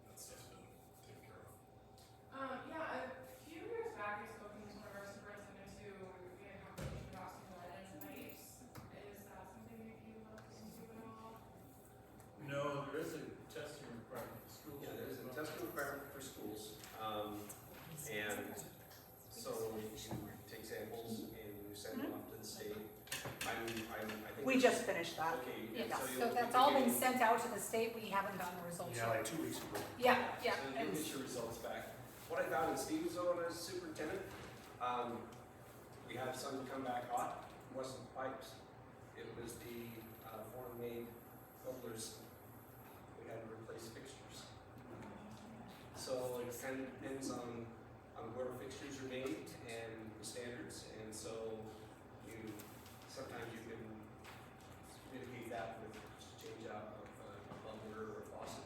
that stuff's been taken care of.
Yeah, a few years back, I spoke to one of our superintendents who we had a conversation about some lead in pipes. Is that something that you look into at all?
No, there is a testing requirement for schools.
Yeah, there's a testing requirement for schools, and so you take samples and you send them off to the state. I think.
We just finished that.
Okay.
Yeah,
so
so
you'll
that's
be
all been
getting-
sent out to the state, we haven't gotten the results
Yeah,
yet.
like 2 weeks ago.
Yeah, yeah,
So
and
you'll get your results back. What I found in Stevensville as superintendent, we had some come back hot, it wasn't pipes. It was the foreign-made bubblers. We had to replace fixtures. So it kind of depends on where fixtures are made and the standards, and so sometimes you can mitigate that with change out of a bubbler or a faucet.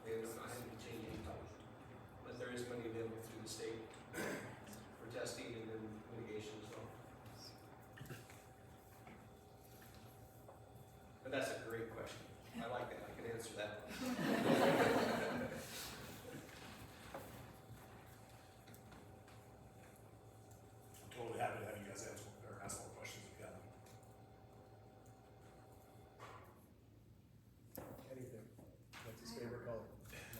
They don't have to change any type, but there is money available through the state for testing and then mitigation as well. But that's a great question. I like that. I can answer that.
I'm totally happy to have you guys answer or ask all the questions if you have them.
Anything. What's his favorite color?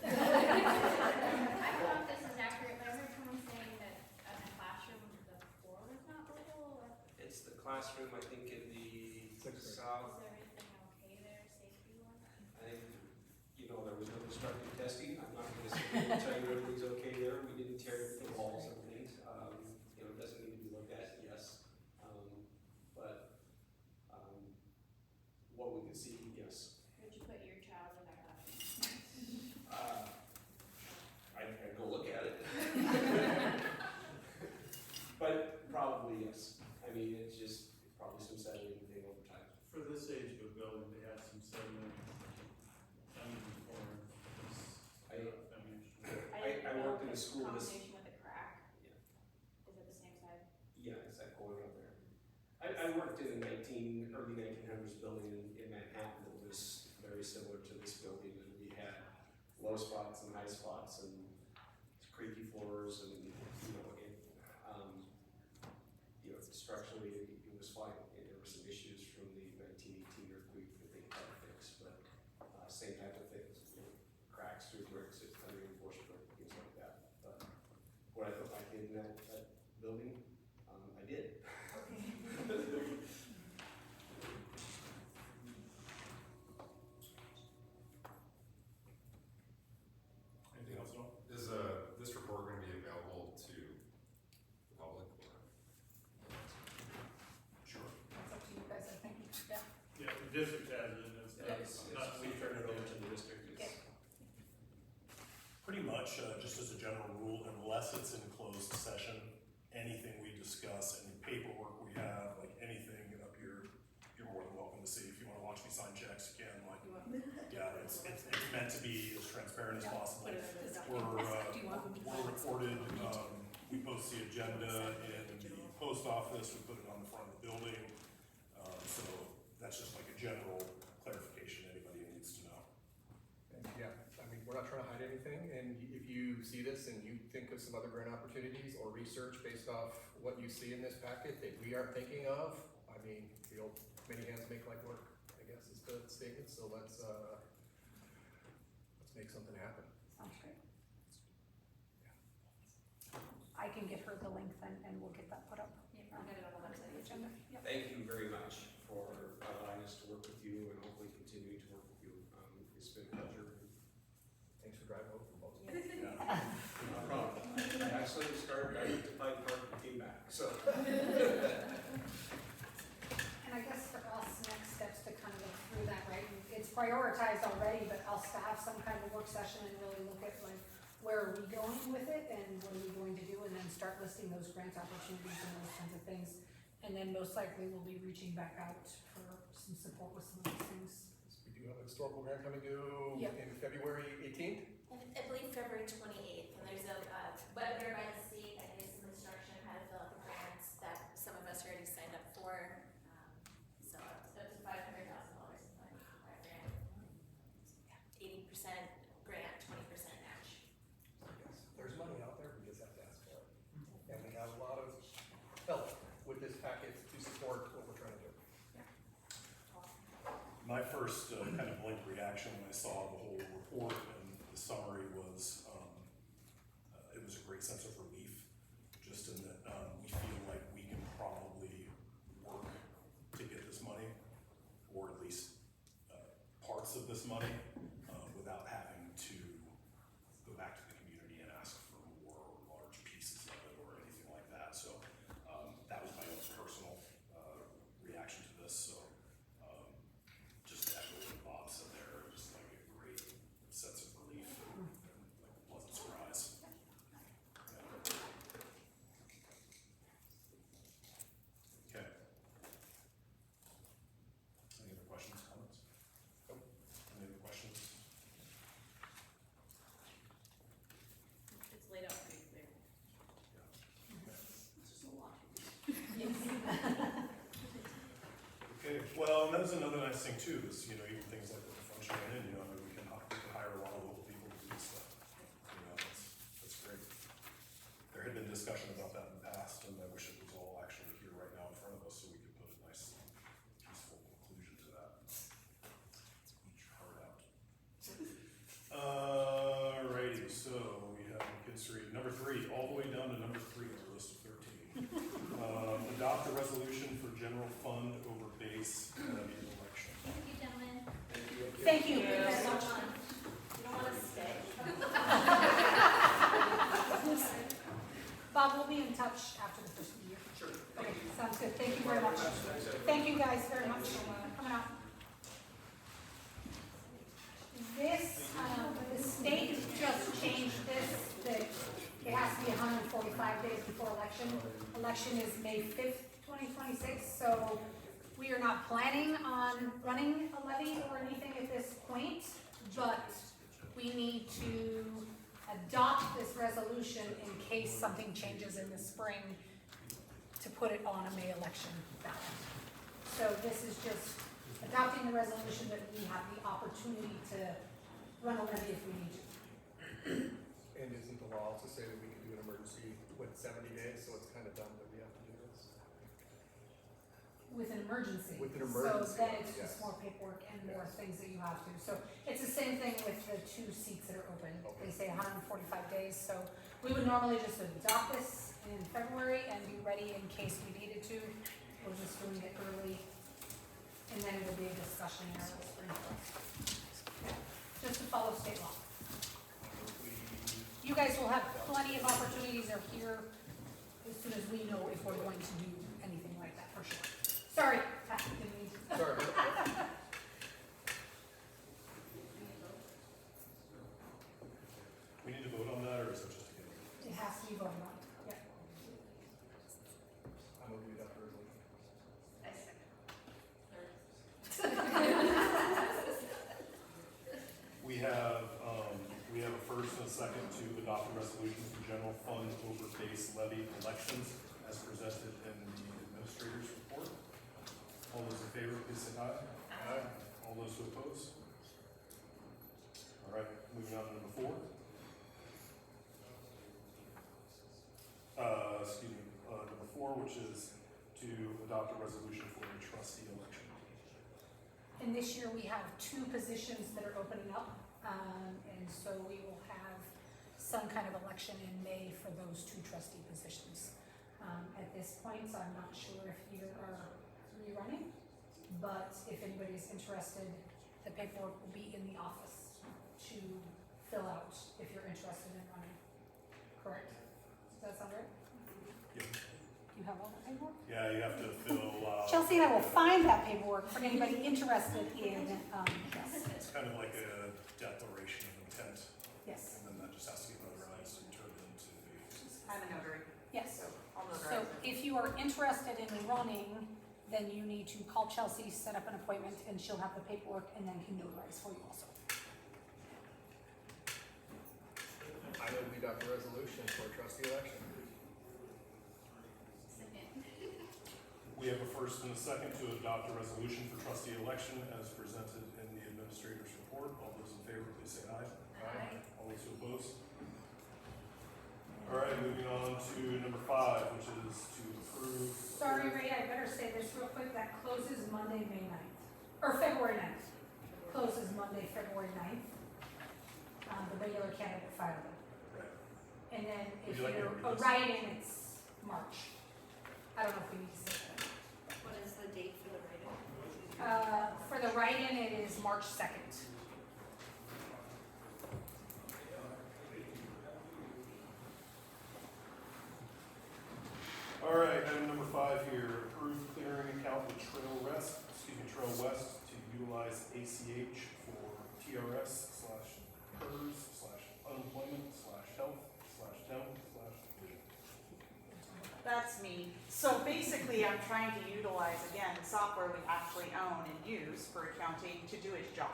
I don't know if this is accurate, but I heard someone saying that in the classroom, the floor is not level, or
It's the classroom, I think, in the
Sixth grade.
south.
is everything okay there, safety-wise?
I think, there was no destructive testing. I'm not gonna say, tell you everything's okay there. We didn't tear the walls and things. It doesn't need to be looked at, yes. But, what we can see, yes.
Would you put your child in that classroom?
I'd go look at it. But probably, yes. I mean, it's just probably some settling thing over time.
For this age of a building, they have some sediment under the corner.
I worked in a school this.
Combination with a crack?
Yeah.
Is it the same side?
Yeah, it's that corner up there. I worked in a early 1900s building in Manhattan that was very similar to this building, and we had low spots and high spots and creaky floors, and
welcome to see. If you wanna watch me sign checks, you can, like, yeah, it's meant to be as transparent as possible. We're recorded, we post the agenda in the post office, we put it on the front of the building. So that's just like a general clarification anybody needs to know.
And yeah, I mean, we're not trying to hide anything, and if you see this and you think of some other grant opportunities or research based off what you see in this packet that we aren't thinking of, I mean, the old many hands make light work, I guess is the statement, so let's make something happen.
Sounds great. I can get her the link then, and we'll get that put up.
I'll get it on the website.
Agenda. Yep.
Thank you very much for allowing us to work with you and hopefully continuing to work with you. It's been a pleasure.
Thanks for driving over from both.
Yeah.
No problem. I actually started, I went to Hyde Park and came back, so.
And I guess for us, next steps to kind of look through that, right? It's prioritized already, but us to have some kind of work session and really look at like, where are we going with it and what are we going to do? And then start listing those grant opportunities and those kinds of things. And then most likely we'll be reaching back out for some support with some of those things.
We do have a historical grant coming due
Yep.
in February 18th.
I believe February 28th, and there's a webinar by the state that gives some instruction on how to fill out the grants that some of us already signed up for. So up to $500,000 in money for that grant. 80% grant, 20% match.
Yes, there's money out there, we just have to ask for it. And we have a lot of help with this package to support what we're trying to do.
My first kind of blank reaction when I saw the whole report and the summary was, it was a great sense of relief, just in that we feel like we can probably work to get this money, or at least parts of this money, without having to go back to the community and ask for more or large pieces of it or anything like that. So that was my own personal reaction to this. So just to echo what Bob said there, just like a great sense of relief and like a pleasant surprise. Yeah. Okay. Any other questions, comments?
Nope.
Any other questions?
It's laid out pretty clear.
Okay, well, and that's another nice thing too, is, even things like the functioning in, I mean, we can hire a lot of local people to do this stuff. That's great. There had been discussion about that in the past, and I wish it was all actually here right now in front of us, so we could put a nice, peaceful conclusion to that. Heart out. Alrighty, so we have kids read number 3, all the way down to number 3 on our list of 13. Adopt a resolution for general fund over base levy election.
Thank you, gentlemen.
Thank you.
Yes.
very much.
You don't want to stay?
Bob, we'll be in touch after the first of the year.
Sure.
Okay, sounds good. Thank you very much. Thank you guys very much for coming out. This, the state just changed this, that it has to be 145 days before election. Election is May 5th, 2026, so we are not planning on running a levy or anything at this point, but we need to adopt this resolution in case something changes in the spring to put it on a May election ballot. So this is just adopting the resolution that we have the opportunity to run a levy if we need to.
And isn't the law also say that we can do an emergency with 70 days, so it's kind of dumb that we have to do this?
With an emergency.
With an emergency,
So then it's
yes.
just more paperwork and more
Yes.
things that you have to. So it's the same thing with the 2 seats that are open. They say 145 days, so we would normally just adopt this in February and be ready in case we needed to. We're just doing it early, and then it'll be a discussion in our spring. Just to follow state law. You guys will have plenty of opportunities or hear as soon as we know if we're going to do anything like that, for sure. Sorry, Pat, didn't mean to.
Sorry.
We need to vote on that, or is it just a given?
It has to be voted on, yeah.
I'm gonna do that early.
favor, please say aye.
Aye.
All those who oppose? All right, moving on to number 4. Number 4, which is to adopt a resolution for the trustee election.
And this year we have 2 positions that are opening up, and so we will have some kind of election in May for those 2 trustee positions. At this point, I'm not sure if you are rerunning, but if anybody's interested, the paperwork will be in the office to fill out if you're interested in running. Correct? Does that sound right?
Yep.
You have all the paperwork?
Yeah, you have to fill,
Chelsea and I will find that paperwork for anybody interested in, yes,
it's kind of like a declaration of intent,
yes,
and then that just has to get notarized and turned into the,
I'm a notary,
yes.
so I'll
So
notarize it.
if you are interested in running, then you need to call Chelsea, set up an appointment, and she'll have the paperwork and then can notarize for you also.
I know we adopt a resolution for trustee election.
we have a first and a second to adopt a resolution for trustee election as presented in the administrator's report. All those in favor, please say aye.
Aye.
All those who oppose? All right, moving on to number 5, which is to approve.
Sorry, Ray, I better say this real quick, that closes Monday, May 9th, or February 9th. Closes Monday, February 9th. The regular candidate filing.
Right.
And then
Would
if
you like me to
you're
read this?
write-in, it's March. I don't know if we need to say that.
What is the date for the write-in?
For the write-in, it is March 2nd.
All right, item number 5 here, approve clearing account with Trail West to utilize ACH for TRS/PERS/unemployment/health/dental/vision.
That's me. So basically, I'm trying to utilize, again, software we actually own and use for accounting to do its job.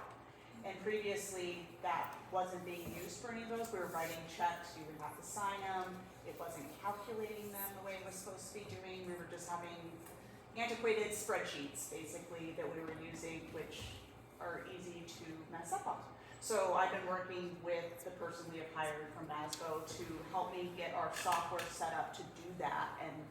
And previously, that wasn't being used for any of those. We were writing checks, you would have to sign them. It wasn't calculating them the way it was supposed to be doing. We were just having antiquated spreadsheets, basically, that we were using, which are easy to mess up on. So I've been working with the person we have hired from Masco to help me get our software set up to do that. And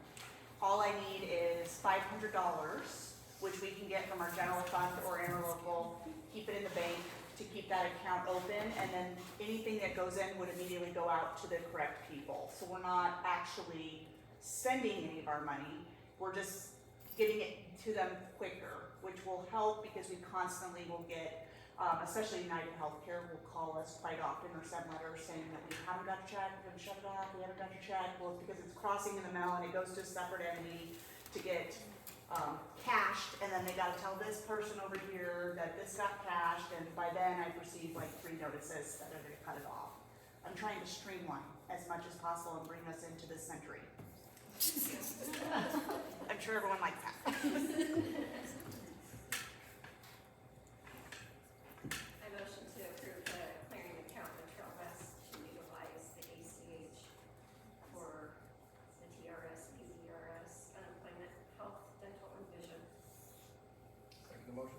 all I need is $500, which we can get from our general fund or interlocal, keep it in the bank to keep that account open, and then anything that goes in would immediately go out to the correct people. So we're not actually spending any of our money, we're just getting it to them quicker, which will help because we constantly will get, especially United Healthcare will call us quite often or send letters saying that we haven't got your check, we're gonna shut it off, we haven't got your check, well, because it's crossing in the mail and it goes to a separate entity to get cashed, and then they gotta tell this person over here that this got cashed, and by then I've received like 3 notices that are gonna cut it off. I'm trying to streamline as much as possible and bring us into this century. I'm sure everyone likes that.
I motion to approve the clearing account with Trail West to utilize the ACH for the TRS, PERS, unemployment, health, dental, and vision.
Second the motion?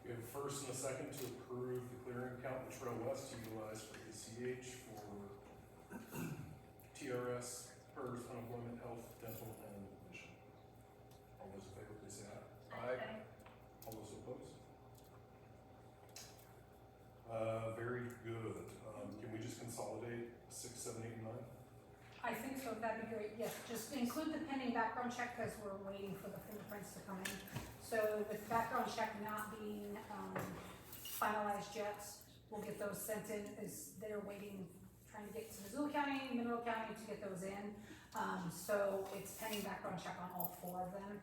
We have a first and a second to approve the clearing account with Trail West to utilize for ACH for TRS, PERS, unemployment, health, dental, and vision. All those in favor, please say aye.
Aye.
All those opposed? Very good. Can we just consolidate 6, 7, 8, and 9?
I think so, that'd be great, yes, just include the pending background check because we're waiting for the fingerprints to come in. So with background check not being finalized yet, we'll get those sent in as they're waiting, trying to get to Missoula County, Mineral County to get those in. So it's pending background check on all 4 of them.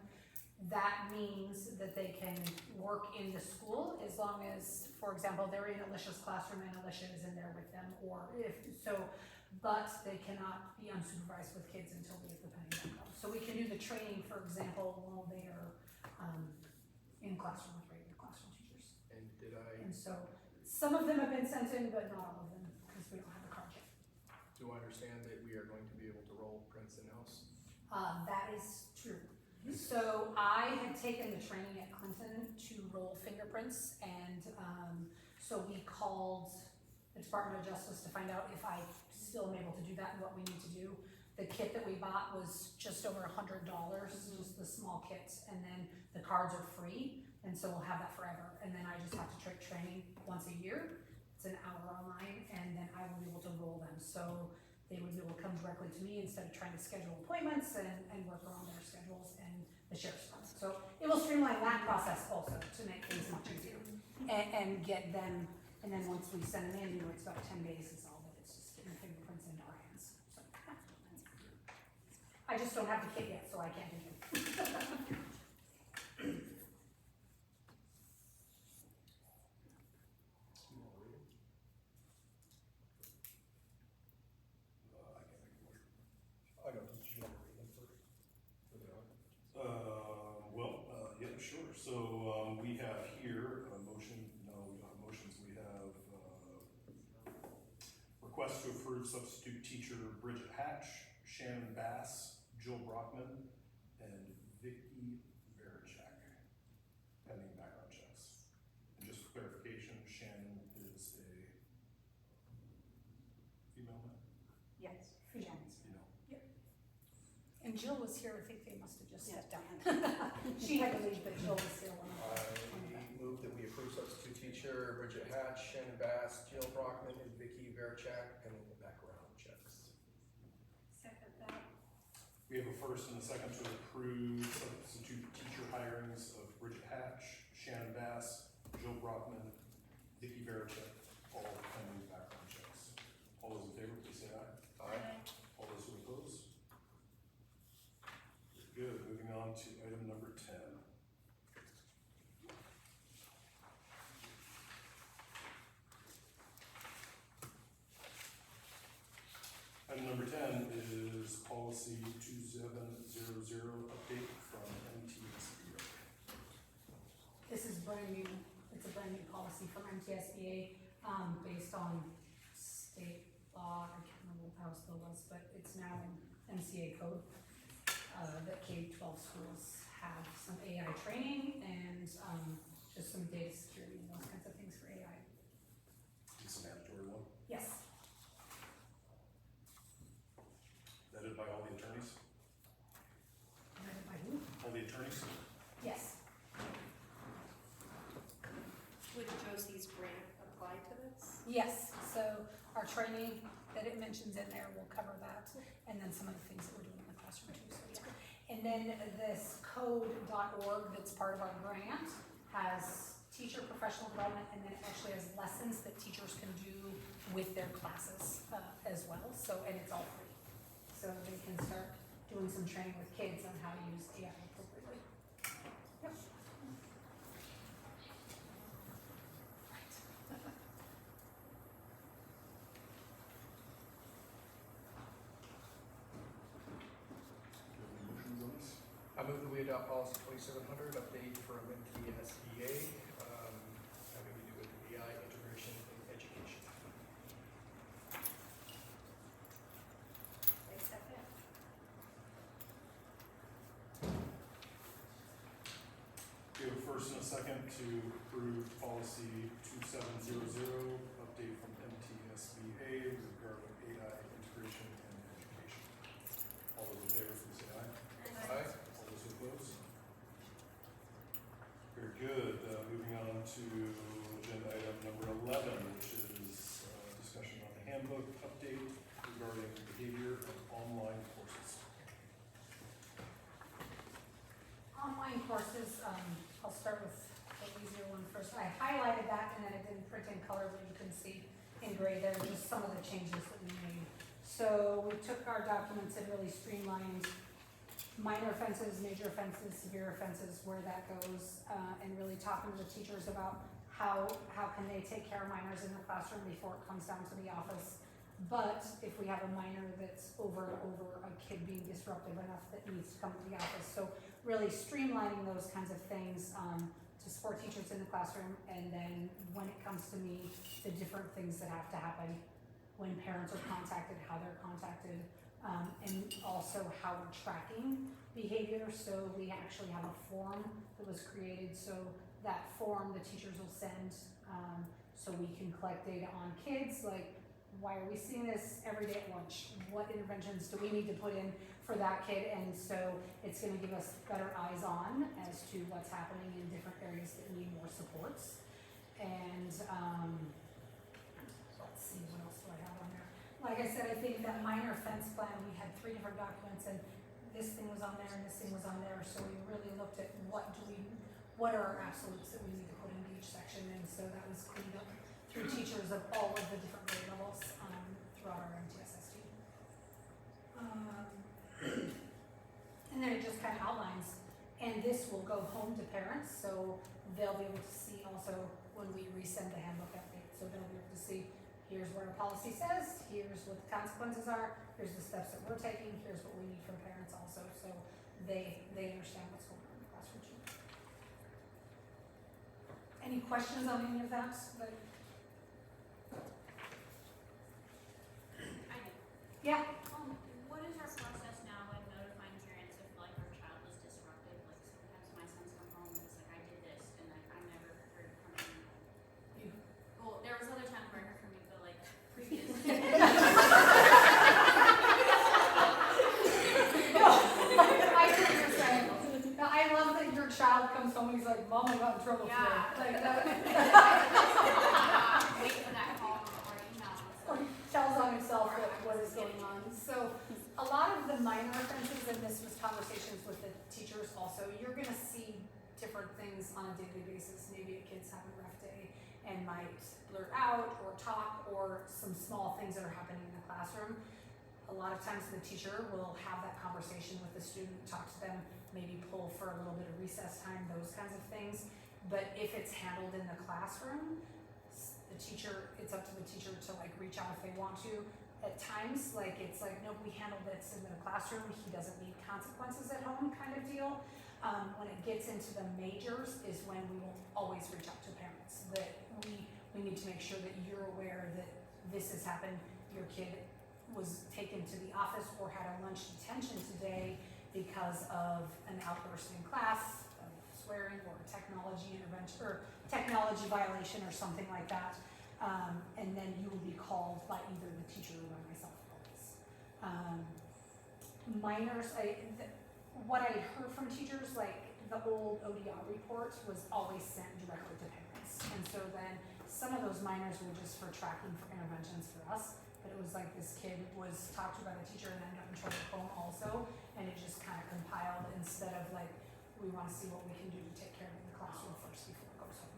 That means that they can work in the school as long as, for example, they're in Alicia's classroom and Alicia is in there with them, or if so, but they cannot be unsupervised with kids until we get the pending background. So we can do the training, for example, while they are in classroom with regular classroom teachers.
And did I,
And so some of them have been sent in, but not all of them, because we don't have the card yet.
do I understand that we are going to be able to roll prints in-house?
That is true. So I had taken the training at Clinton to roll fingerprints, and so we called the Department of Justice to find out if I still am able to do that and what we need to do. The kit that we bought was just over $100, just the small kits, and then the cards are free, and so we'll have that forever. And then I just have to take training once a year. It's an hour online, and then I will be able to roll them. So they would be able to come directly to me instead of trying to schedule appointments and work around their schedules and the sheriff's department. So it will streamline that process also to make things much easier and get them, and then once we send them in, it's about 10 days is all that it's just getting the fingerprints into our hands. So I just don't have the kit yet, so I can't do it.
I know, did you want to read them first?
Yeah, sure. So, we have here a motion, no, we don't have motions, we have, request to approve substitute teacher Bridget Hatch, Shannon Bass, Jill Brockman, and Vicky Verchak, pending background checks. And just for clarification, Shannon is a female now?
Yes.
Female.
Female.
And Jill was here, I think they must have just sat down. She had to leave, but Jill was still on.
I move that we approve substitute teacher Bridget Hatch, Shannon Bass, Jill Brockman, and Vicky Verchak, pending the background checks.
Second that.
We have a first and a second to approve substitute teacher hirings of Bridget Hatch, Shannon Bass, Jill Brockman, Vicky Verchak, all pending background checks. All those in favor, please say aye.
Aye.
All those who oppose? Very good. Moving on to item number 10. Item number 10 is policy 2700, update from MTSBA.
This is brand new, it's a brand new policy from MTSBA, based on state law, I can't remember what the House bill was, but it's now in MCA code. That K-12 schools have some AI training and, just some data security and those kinds of things for AI.
It's a mandatory one,
Yes,
vetted by all the attorneys.
read by who?
All the attorneys?
Yes,
Would Josie's grant apply to this?
yes, so our training that it mentions in there will cover that, and then some of the things that we're doing in the classroom too, so yeah. And then this code.org that's part of our grant has teacher professional development, and then it actually has lessons that teachers can do with their classes as well, so, and it's all free. So they can start doing some training with kids on how to use AI appropriately. Yep.
Do you have any motions on this?
I move that we adopt policy 2700, update from MTSBA, having to do with AI integration in education.
I second.
We have a first and a second to approve policy 2700, update from MTSBA regarding AI integration and education. All those in favor, please say aye.
Aye.
All those who oppose? Very good. Moving on to agenda item number 11, which is discussion on the handbook update regarding behavior and online courses.
Online courses, I'll start with the easier one first. I highlighted that and then it didn't print in color, but you can see in gray there just some of the changes that we made. So we took our documents and really streamlined minor offenses, major offenses, severe offenses, where that goes, and really talking to the teachers about how can they take care of minors in the classroom before it comes down to the office. But if we have a minor that's over a kid being disruptive enough that needs to come to the office. So really streamlining those kinds of things to support teachers in the classroom, and then when it comes to me, the different things that have to happen when parents are contacted, how they're contacted, and also how we're tracking behavior. So we actually have a form that was created, so that form the teachers will send, so we can collect data on kids, like, why are we seeing this every day at lunch? What interventions do we need to put in for that kid? And so it's gonna give us better eyes on as to what's happening in different areas that need more supports. And, let's see, what else do I have on there? Like I said, I think that minor offense plan, we had 3 different documents, and this thing was on there and this thing was on there, so we really looked at what are our absolutes that we need to put into each section, and so that was cleaned up through teachers of all of the different grade levels, throughout our MTSS team. And then it just kind of outlines, and this will go home to parents, so they'll be able to see also when we resend the handbook update, so they'll be able to see, here's what our policy says, here's what the consequences are, here's the steps that we're taking, here's what we need from parents also, so they understand what's going on in the classroom too. Any questions on any of that?
I do.
Yeah,
What is our process now in notifying parents if like our child is disruptive? Like sometimes my sons come home and it's like, I did this, and like I never heard from him. Well, there was other times where I heard from you, but like previous.
I hear what you're saying. Now, I love that your child comes home and he's like, Mom, I got in trouble today.
Yeah.
Like that.
Wait for that call or email.
Or he tells on himself what is going on. So a lot of the minor offenses, and this was conversations with the teachers also, you're gonna see different things on a daily basis. Maybe a kid's having a rough day and might blurt out or talk, or some small things that are happening in the classroom. A lot of times the teacher will have that conversation with the student, talk to them, maybe pull for a little bit of recess time, those kinds of things. But if it's handled in the classroom, the teacher, it's up to the teacher to like reach out if they want to. At times, like it's like, nope, we handled this in the classroom, he doesn't need consequences at home kind of deal. When it gets into the majors is when we will always reach out to parents, that we need to make sure that you're aware that this has happened, your kid was taken to the office or had a lunch detention today because of an outburst in class of swearing or a technology intervention or technology violation or something like that. And then you will be called by either the teacher or by myself always. Minors, what I heard from teachers, like the old ODR report was always sent directly to parents. And so then some of those minors were just for tracking for interventions for us. But it was like this kid was talked to by the teacher and then got in trouble at home also, and it just kind of compiled instead of like, we want to see what we can do to take care of it in the classroom first before it goes home.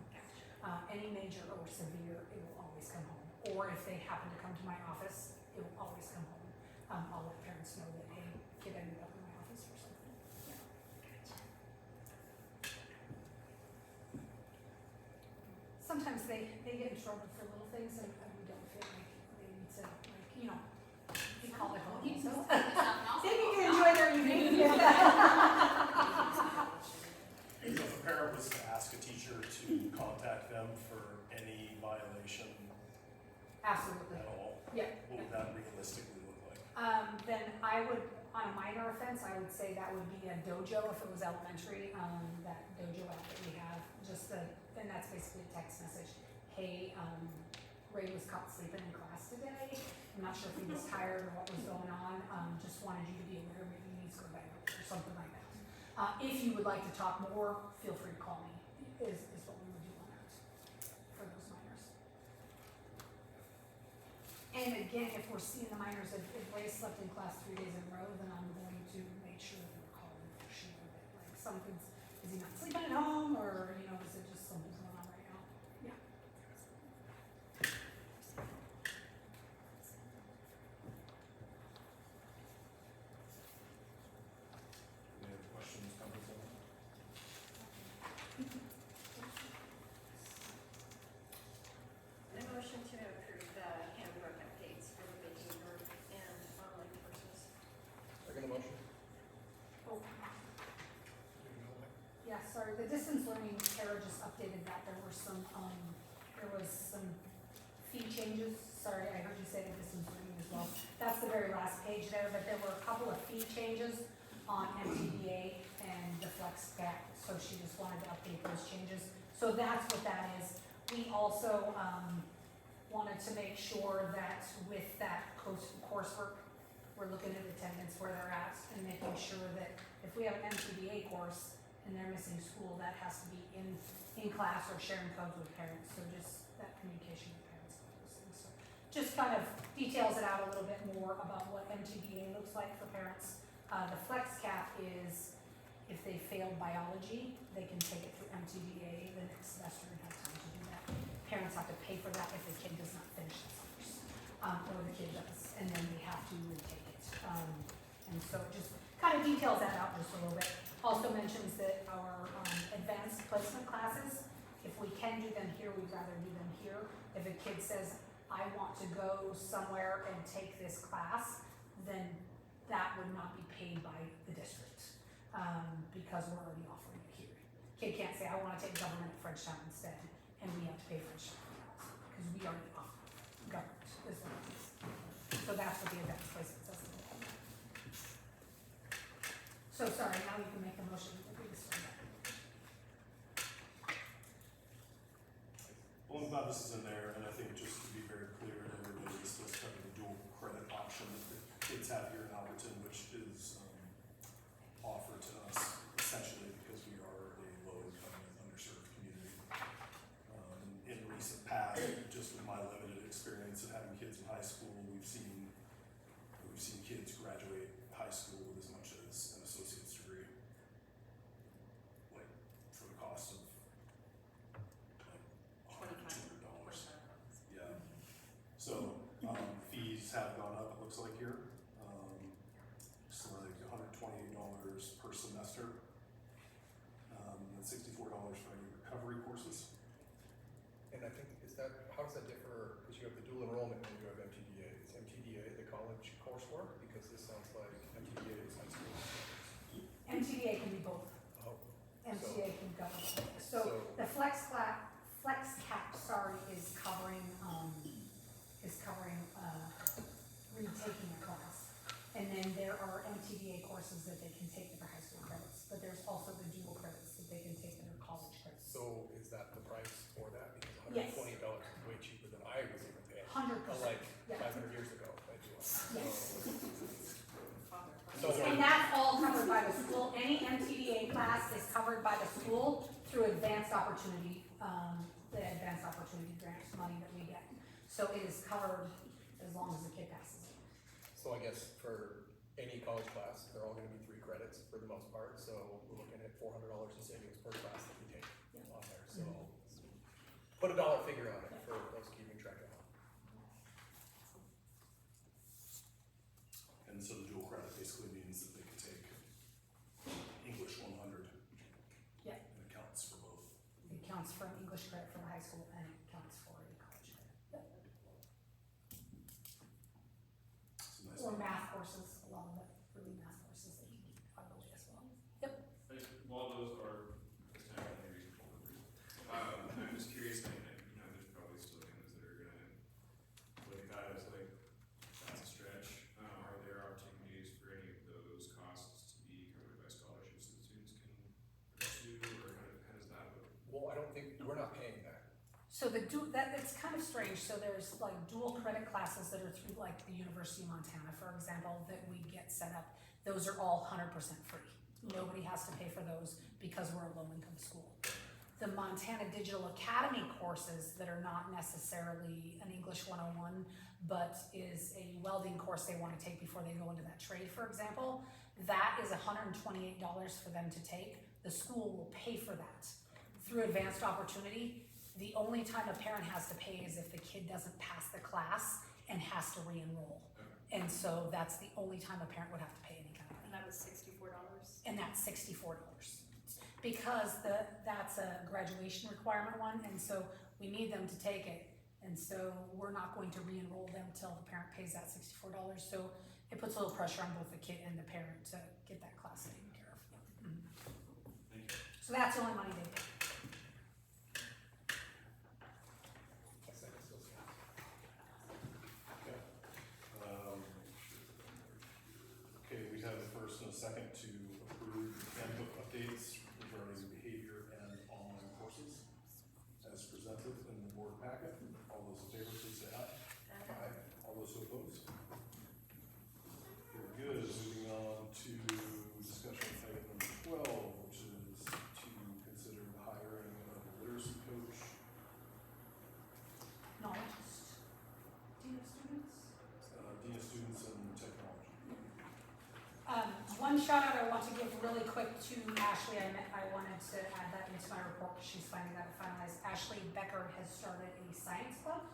Any major or severe, it will always come home. Or if they happen to come to my office, it will always come home. I'll let parents know that, hey, kid ended up in my office or something. Sometimes they get in trouble for little things and we don't feel like they need to, like, you know, be called at home. So they need to enjoy their evening.
So if a parent was to ask a teacher to contact them for any violation
Absolutely.
at all,
Yeah.
what would that realistically look like?
Then I would, on a minor offense, I would say that would be a dojo if it was elementary, that dojo app that we have, and that's basically a text message. Hey, Ray was caught sleeping in class today. I'm not sure if he was tired or what was going on. Just wanted you to be aware, maybe he needs to go back or something like that. If you would like to talk more, feel free to call me, is what we would do on that for those minors. And again, if we're seeing the minors, if Ray slept in class 3 days in a row, then I'm going to make sure that we're calling for sure that like something's, is he not sleeping at home, or, you know, is it just something's going on right now? Yeah.
Any other questions, comments on that?
A motion to approve the handbook updates for the behavior and online courses.
Second motion.
Oh, yeah, sorry, the distance learning, Tara just updated that, there was some fee changes, sorry, I heard you say the distance learning as well. That's the very last page there, but there fee changes on MTDA and the flex cap, so she just wanted to update those changes. So that's what that is. We also, wanted to make sure that with that coursework, we're looking at attendance where they're at and making sure that if we have an MTDA course and they're missing school, that has to be in class or sharing codes with parents, so just that communication with parents about those things. So just kind of details it out a little bit more about what MTDA looks like for parents. The flex cap is if they failed biology, they can take it through MTDA the next semester and have time to do that. Parents have to pay for that if the kid does not finish the course, or the kid does, and then they have to retake it. And so it just kind of details that out just a little bit. Also mentions that our advanced placement classes, if we can do them here, we'd rather do them here. If a kid says, I want to go somewhere and take this class, then that would not be paid by the district, because we're already offering it here. Kid can't say, I wanna take government at Frenchtown instead, and we have to pay Frenchtown for that, because we already offer government, is what it is. So that's what the advanced placement says. So sorry, now you can make a motion to agree this one.
Well, I'm glad this is in there, and I think just to be very clear to everybody, this does cover the dual credit option that the kids have here in Alberton, which is offered to us essentially because we are a low-income and underserved community. In recent past, just with my limited experience of having kids in high school, we've seen kids graduate high school with as much as an associate's degree, like for the cost of like $100-$200. Yeah. So fees have gone up. It looks like here, so like $128 per semester, and $64 for any recovery courses.
And I think, how does that differ, because you have the dual enrollment and you have MTDA. Is MTDA the college coursework? Because this sounds like MTDA is high school.
MTDA can be both.
Oh,
MTA can go. So the flex cap, is covering retaking a class. And then there are MTDA courses that they can take that are high school credits, but there's also the dual credits that they can take that are college credits.
so is that the price for that? Because
Yes.
$128 is way cheaper than I was even paying.
100%.
Like
Yeah.
500 years ago, I do.
Yes.
So
And that's all covered by the school. Any MTDA class is covered by the school through advanced opportunity, the advanced opportunity grants money that we get. So it is covered as long as the kid passes it.
So I guess for any college class, they're all gonna be 3 credits for the most part, so we're looking at $400 in savings per class that we take on there, so. Put a dollar figure on it for those keeping track at home.
And so the dual credit basically means that they can take English 100.
Yeah.
And it counts for both.
It counts for an English credit for the high school and it counts for a college credit. Yep.
It's a nice
Or
one.
math courses, a lot of it, really math courses that you can keep out of the way as well.
While those are potentially reasonable numbers, I'm just curious, there's probably still families that are gonna look at that as like, that's a stretch. Are there opportunities for any of those costs to be covered by scholarships that students can pursue, or how does that look?
Well, I don't think, we're not paying that.
So it's kind of strange, so there's like dual credit classes that are through like the University of Montana, for example, that we get set up. Those are all 100% free. Nobody has to pay for those because we're a low-income school. The Montana Digital Academy courses that are not necessarily an English 101, but is a welding course they want to take before they go into that trade, for example, that is $128 for them to take. The school will pay for that through advanced opportunity. The only time a parent has to pay is if the kid doesn't pass the class and has to re-enroll. And so that's the only time a parent would have to pay any kind of money.
And that was $64?
And that's $64. Because that's a graduation requirement one, and so we need them to take it. And so we're not going to re-enroll them till the parent pays that $64. So it puts a little pressure on both the kid and the parent to get that class taken care of.
Thank you.
So that's the only money they pay.
Yes, I can still see it.
Okay, we have second to approve the handbook updates regarding behavior and online courses as presented in the board packet. All those in favor, please say aye. Aye. All those who oppose? Very good. Moving on to discussion item number 12, which is to consider the hiring of a literacy coach.
Knowledge. Dean of students?
Dean of Students and Technology.
One shout out I want to give really quick to Ashley. I wanted to add that into my report because she's finding that finalized. Ashley Becker has started a science club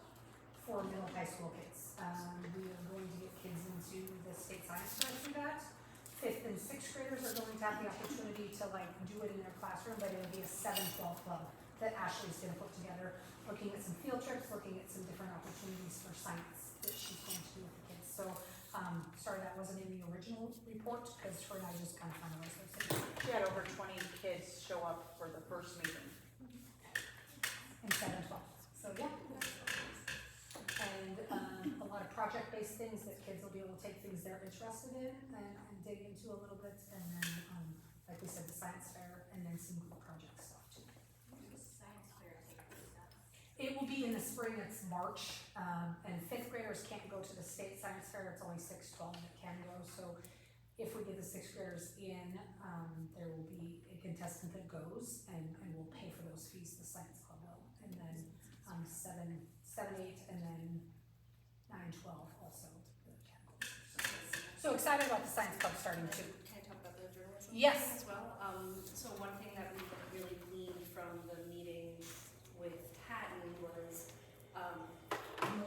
for middle high school kids. We are going to get kids into the state science fair through that. 5th and 6th graders are going to have the opportunity to like do it in their classroom, but it'll be a 7-12 club that Ashley's going to put together, looking at some field trips, looking at some different opportunities for science that she's going to do with the kids. So, sorry that wasn't in the original report because her and I just kind of finalized those things.
She had over 20 kids show up for the first meeting.
In 7-12. So yeah. And a lot of project-based things that kids will be able to take things they're interested in and dig into a little bit. And then, like we said, the science fair and then some group project stuff too.
Science fair take place at.
It will be in the spring, it's March, and 5th graders can't go to the state science fair, it's only 6-12 that can go, so if we get the 6th graders in, there will be a contestant that goes, and we'll pay for those fees, the science club will, and then, 7, 8, and then 9, 12 also, the categories. So excited about the science club starting too.
Can I talk about the journalism?
Yes.
As well, so one thing that we really gleaned from the meeting with Hatton was,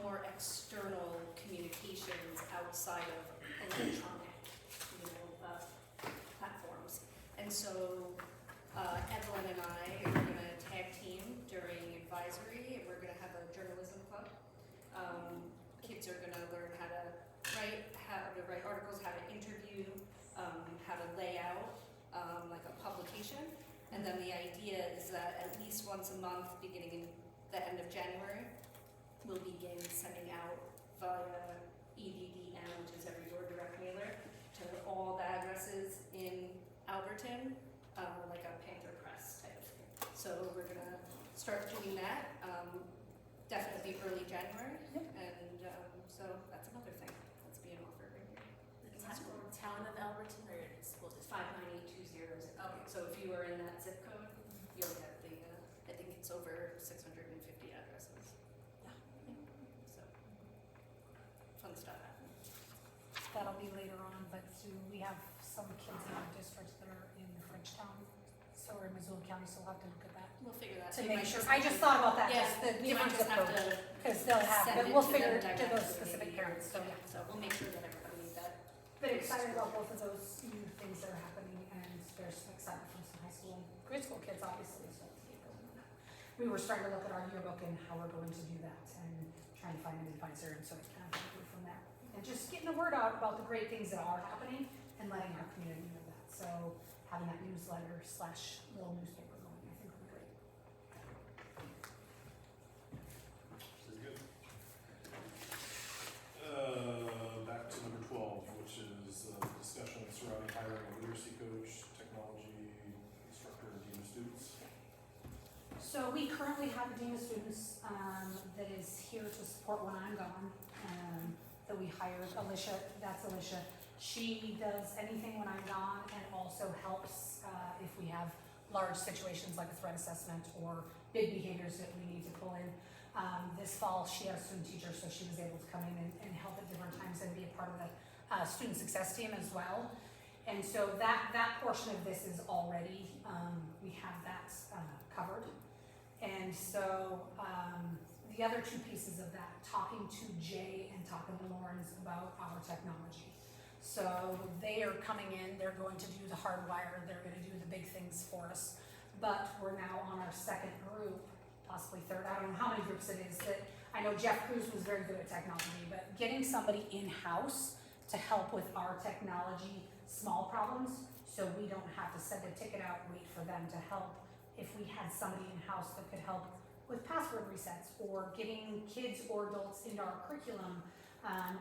more external communications outside of electronic, platforms. And so, Evelyn and I are gonna tag team during advisory, and we're gonna have a journalism club. Kids are gonna learn how to write articles, how to interview, how to lay out, like a publication. And then the idea is that at least once a month, beginning in the end of January, we'll begin sending out via EDDM, which is Every Door Direct Mailer, to all the addresses in Alberton, like a Panther Press type of thing. So we're gonna start doing that, definitely early January, and so that's another thing that's being offered right here.
The town of Alberton or school district?
59820. Okay, so if you are in that zip code, you'll get the, I think it's over 650 addresses.
Yeah.
So, fun stuff happening.
That'll be later on, but we have some kids in our district that are in Frenchtown, so we're in Missoula County, so we'll have to look at that.
We'll figure that.
To
They
make
might
sure,
just
I just thought about that,
Yeah,
just the
we might
different
just
zip
have
code,
to
because they'll have,
send
but
it
we'll
to
figure
them
to
directly,
those specific
maybe.
parents, so yeah.
So we'll make sure that everybody that.
But excited about both of those new things that are happening, and there's some excitement from some high school and grade school kids, obviously, so let's get going on that. We were starting to look at our yearbook and how we're going to do that, and trying to find an advisor, and so it's kind of moving from that. And just getting the word out about the great things that are happening, and letting our community know that, so having that newsletter / little newspaper going, I think would be great.
Very good. Back to number 12, which is discussion surrounding hiring a literacy coach, technology instructor, and dean of students.
So we currently have a dean of students that is here to support when I'm gone. That we hired Alicia. That's Alicia. She does anything when I'm gone and also helps if we have large situations like a threat assessment or big behaviors that we need to pull in. This fall she had a student teacher, so she was able to come in and help at different times and be a part of the student success team as well. And so that portion of this is already, we have that covered. And so the other two pieces of that, talking to Jay and talking to Lawrence about our technology. So they are coming in, they're going to do the hardwire, they're gonna do the big things for us. But we're now on our second group, possibly third, I don't know how many groups it is, that I know Jeff Cruz was very good at technology, but getting somebody in-house to help with our technology, small problems, so we don't have to send a ticket out, wait for them to help. If we had somebody in-house that could help with password resets or getting kids or adults into our curriculum,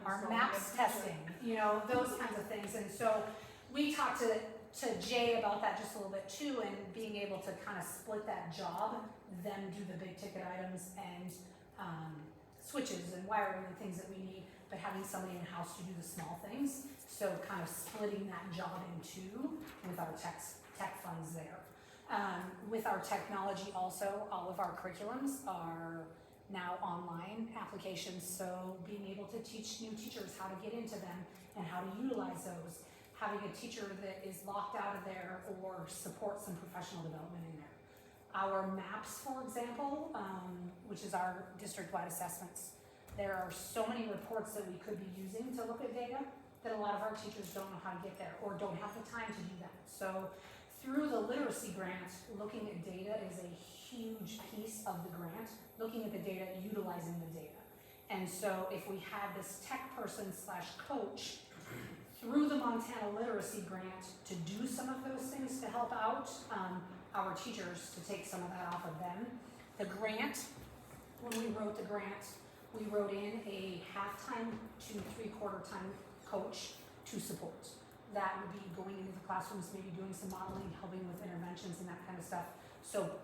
our maps testing, those kinds of things. And so we talked to Jay about that just a little bit too, and being able to kind of split that job, them do the big ticket items and switches and wiring and things that we need, but having somebody in the house to do the small things. So kind of splitting that job in two with our tech funds there. With our technology also, all of our curriculums are now online applications, so being able to teach new teachers how to get into them and how to utilize those. Having a teacher that is locked out of there or support some professional development in there. Our maps, for example, which is our district-wide assessments, there are so many reports that we could be using to look at data that a lot of our teachers don't know how to get there or don't have the time to do that. So through the literacy grant, looking at data is a huge piece of the grant, looking at the data, utilizing the data. And so if we had this tech person / coach through the Montana Literacy Grant to do some of those things to help out our teachers, to take some of that off of them. The grant, when we wrote the grant, we wrote in a half-time to 3/4 time coach to support. That would be going into the classrooms, maybe doing some modeling, helping with interventions and that kind of stuff. So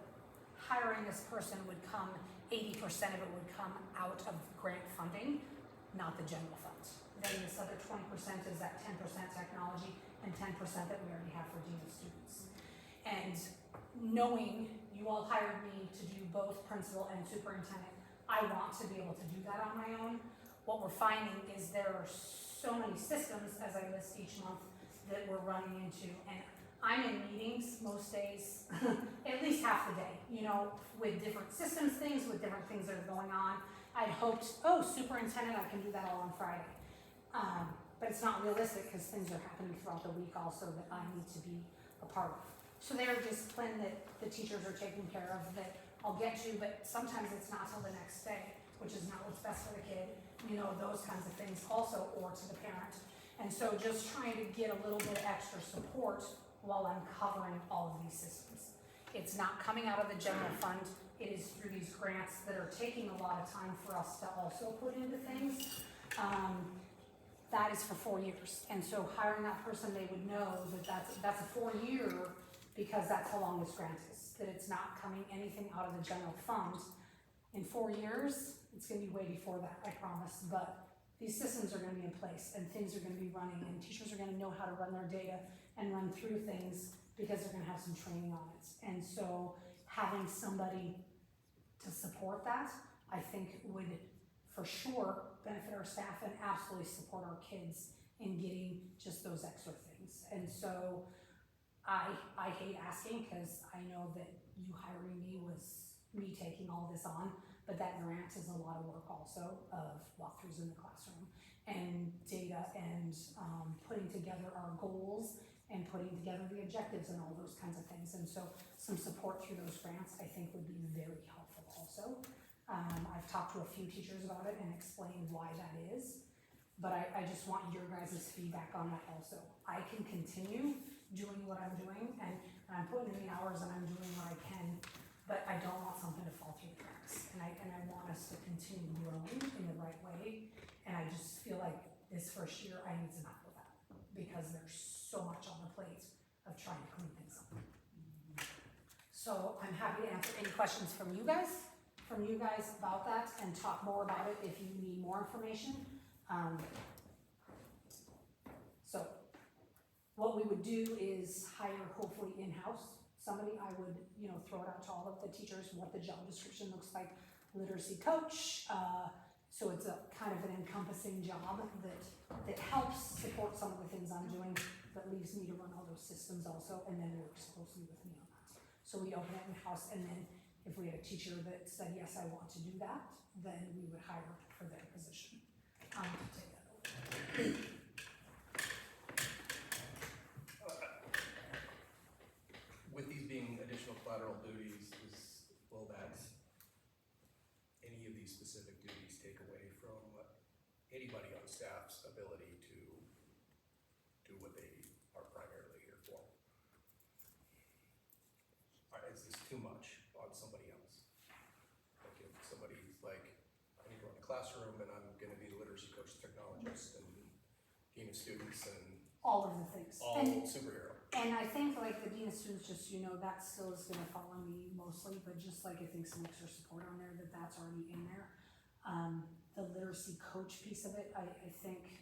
hiring this person would come, 80% of it would come out of grant funding, not the general fund. Then this other 20% is that 10% technology and 10% that we already have for dean of students. And knowing you all hired me to do both principal and superintendent, I want to be able to do that on my own. What we're finding is there are so many systems, as I list each month, that we're running into. And I'm in meetings most days, at least half the day, you know, with different systems things, with different things that are going on. I'd hoped, oh, superintendent, I can do that all on Friday. But it's not realistic because things are happening throughout the week also that I need to be a part of. So there are discipline that the teachers are taking care of that I'll get to, but sometimes it's not till the next day, which is not what's best for the kid, you know, those kinds of things also, or to the parent. And so just trying to get a little bit of extra support while I'm covering all of these systems. It's not coming out of the general fund, it is through these grants that are taking a lot of time for us to also put into things. That is for 4 years. And so hiring that person, they would know that that's a 4-year, because that's how long this grant is, that it's not coming anything out of the general fund. In 4 years, it's gonna be way before that, I promise, but these systems are gonna be in place and things are gonna be running and teachers are gonna know how to run their data and run through things because they're gonna have some training on it. And so having somebody to support that, I think would for sure benefit our staff and absolutely support our kids in getting just those extra things. And so I hate asking because I know that you hiring me was me taking all this on, but that grant is a lot of work also of walkthroughs in the classroom and data and putting together our goals and putting together the objectives and all those kinds of things. And so some support through those grants I think would be very helpful also. I've talked to a few teachers about it and explained why that is, but I just want your guys' feedback on that also. I can continue doing what I'm doing and I'm putting in the hours and I'm doing what I can, but I don't want something to fall through the cracks. And I want us to continue growing in the right way. And I just feel like this first year I need some help with that because there's so much on the plate of trying to clean things up. So I'm happy to answer any questions from you guys about that and talk more about it if you need more information. So what we would do is hire hopefully in-house somebody. I would, you know, throw it out to all of the teachers what the job description looks like. Literacy coach, so it's a kind of an encompassing job that helps support some of the things I'm doing, but leaves me to run all those systems also, and then works closely with me on that. So we open it in-house, and then if we had a teacher that said, yes, I want to do that, then we would hire for their position. To take that over.
With these being additional collateral duties, will that, any of these specific duties take away from anybody on staff's ability to do what they are primarily here for? Is this too much on somebody else? Like if somebody's like, I need to run a classroom and I'm gonna be the literacy coach, technologist, and dean of students and
all of the things.
All
And
superhero.
and I think like the Dean of Students, just, you know, that still is gonna follow me mostly, but just like I think some extra support on there, that's already in there. The literacy coach piece of it, I think,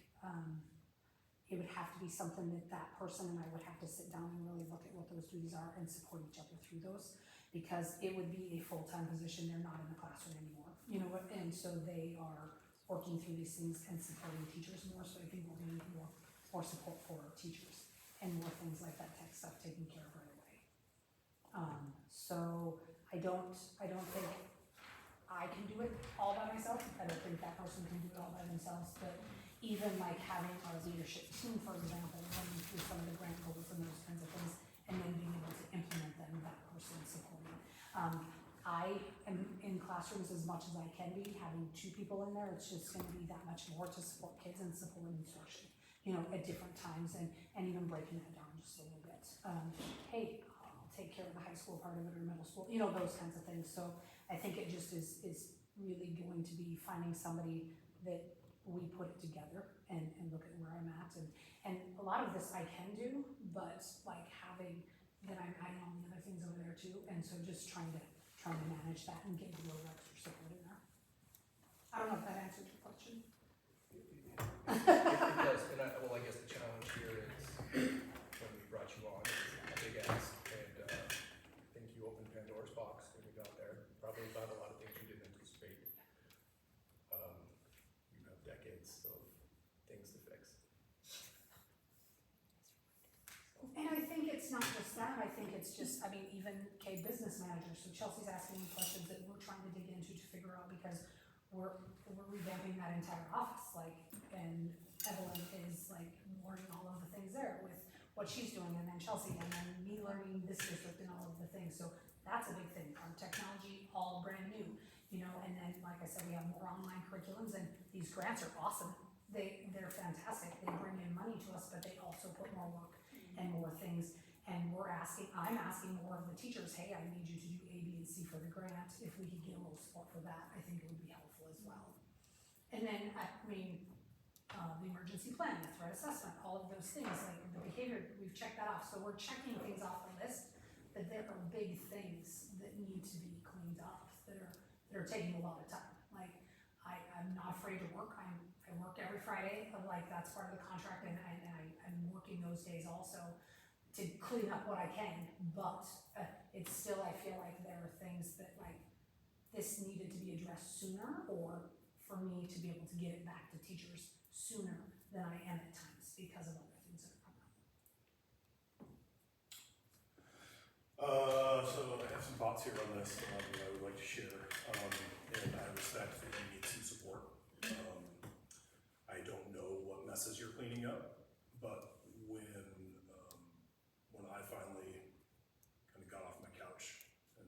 it would have to be something that person and I would have to sit down and really look at what those duties are and support each other through those. Because it would be a full-time position, they're not in the classroom anymore, you know, and so they are working through these things and supporting teachers more, so I think we're gonna need more support for our teachers. And more things like that tech stuff taken care of right away. So I don't think I can do it all by myself. I don't think that person can do it all by themselves, but even like having our leadership team, for example, running through some of the grant goals and those kinds of things, and then being able to implement them, that person supporting. I am in classrooms as much as I can be, having 2 people in there, it's just gonna be that much more to support kids and support instruction, you know, at different times, and even breaking that down just a little bit. Hey, I'll take care of the high school part of it or middle school, you know, those kinds of things. So I think it just is really going to be finding somebody that we put it together and look at where I'm at. And a lot of this I can do, but like having that I'm adding all the other things over there too. And so just trying to manage that and get a little extra support in there. I don't know if that answers your question.
It does, and I guess the challenge here is, when we brought you on, is a big ask, and I think you opened Pandora's box when we got there, probably about a lot of things you didn't anticipate. You have decades of things to fix.
And I think it's not just that, I think it's just, I mean, even business managers, so Chelsea's asking me questions that we're trying to dig into to figure out, because we're revamping that entire office, like, and Evelyn is like learning all of the things there with what she's doing, and then Chelsea, and then me learning this district and all of the things, so that's a big thing. Our technology, all brand new, you know, and then, like I said, we have more online curriculums, and these grants are awesome. They're fantastic, they bring in money to us, but they also put more work and more things, and I'm asking more of the teachers, hey, I need you to do A, B, and C for the grant. If we could get a little support for that, I think it would be helpful as well. And then, I mean, the emergency plan, the threat assessment, all of those things, like the behavior, we've checked that off. So we're checking things off the list, that there are big things that need to be cleaned up, that are taking a lot of time. Like, I'm not afraid to work. I work every Friday, like that's part of the contract, and I'm working those days also to clean up what I can, but it's still, I feel like there are things that like this needed to be addressed sooner, or for me to be able to get it back to teachers sooner than I am at times because of other things that are coming up.
So I have some thoughts here on this that I would like to share, and I respect that you need some support. I don't know what messes you're cleaning up, but when I finally kind of got off my couch and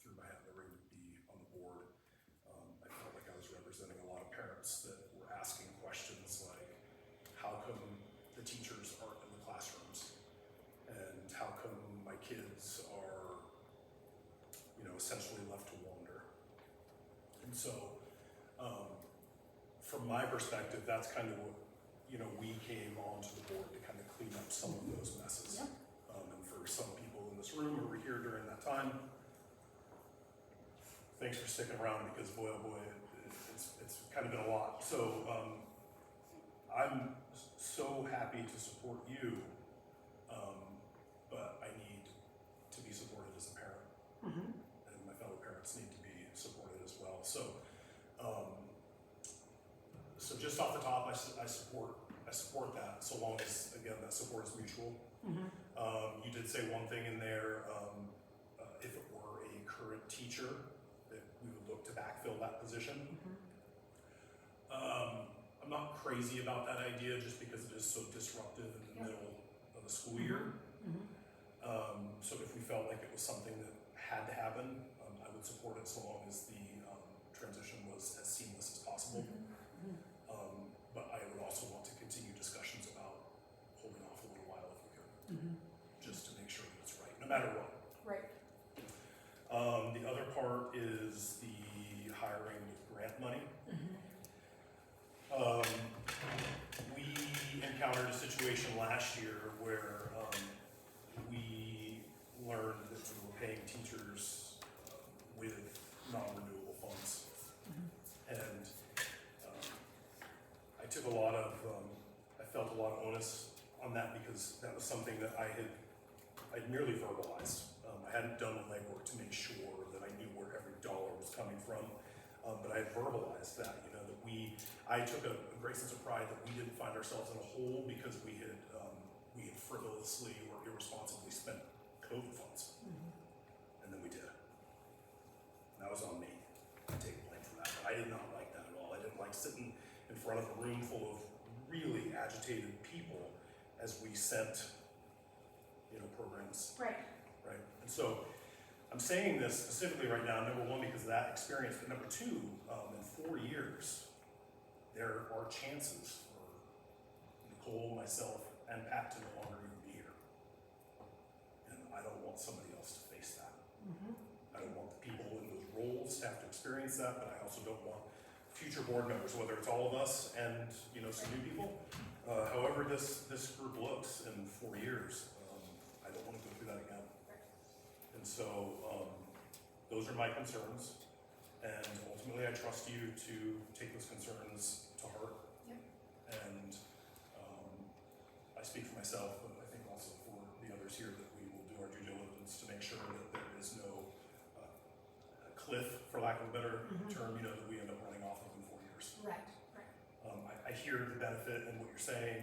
threw my hat in the ring to be on the board, I felt like I was representing a lot of parents that were asking questions like, how come the teachers aren't in the classrooms? And how come my kids are, you know, essentially left to wander? And so, from my perspective, that's kind of what, you know, we came onto the board to kind of clean up some of those messes.
Yep.
And for some people in this room who were here during that time, thanks for sticking around, because boy, oh boy, it's kind of been a lot. So, I'm so happy to support you, but I need to be supported as a parent, and my fellow parents need to be supported as well. So just off the top, I support that, so long as, again, that support is mutual. You did say one thing in there, if it were a current teacher, that we would look to backfill that position. I'm not crazy about that idea, just because it is so disruptive in the middle of the school year. So if we felt like it was something that had to happen, I would support it, so long as the transition was as seamless as possible. But I would also want to continue discussions about holding off a little while if we could, just to make sure that it's right, no matter what.
Right.
The other part is the hiring with grant money. We encountered a situation last year year where we learned that we were paying teachers with non-renewable funds. And I took a lot of, I felt a lot of onus on that because that was something that I'd merely verbalized. I hadn't done the legwork to make sure that I knew where every dollar was coming from. But I had verbalized that, you know, that I took a great sense of pride that we didn't find ourselves in a hole because we had frivolously or irresponsibly spent COVID funds. And then we did. And that was on me. I take blame for that. But I did not like that at all. I didn't like sitting in front of a room full of really agitated people as we sent, you know, programs.
Right.
Right. And so I'm saying this specifically right now, number one, because of that experience, but number two, in 4 years, there are chances for Nicole, myself, and Pat to no longer even be here. And I don't want somebody else to face that. I don't want the people in those roles to have to experience that, but I also don't want future board members, whether it's all of us and, you know, some new people, however this group looks in 4 years, I don't want to go through that again. And so, those are my concerns, and ultimately I trust you to take those concerns to heart.
Yep.
And I speak for myself, but I think also for the others here that we will do our due diligence to make sure that there is no cliff, for lack of a better term, you know, that we end up running off of in 4 years.
Right.
I hear the benefit in what you're saying,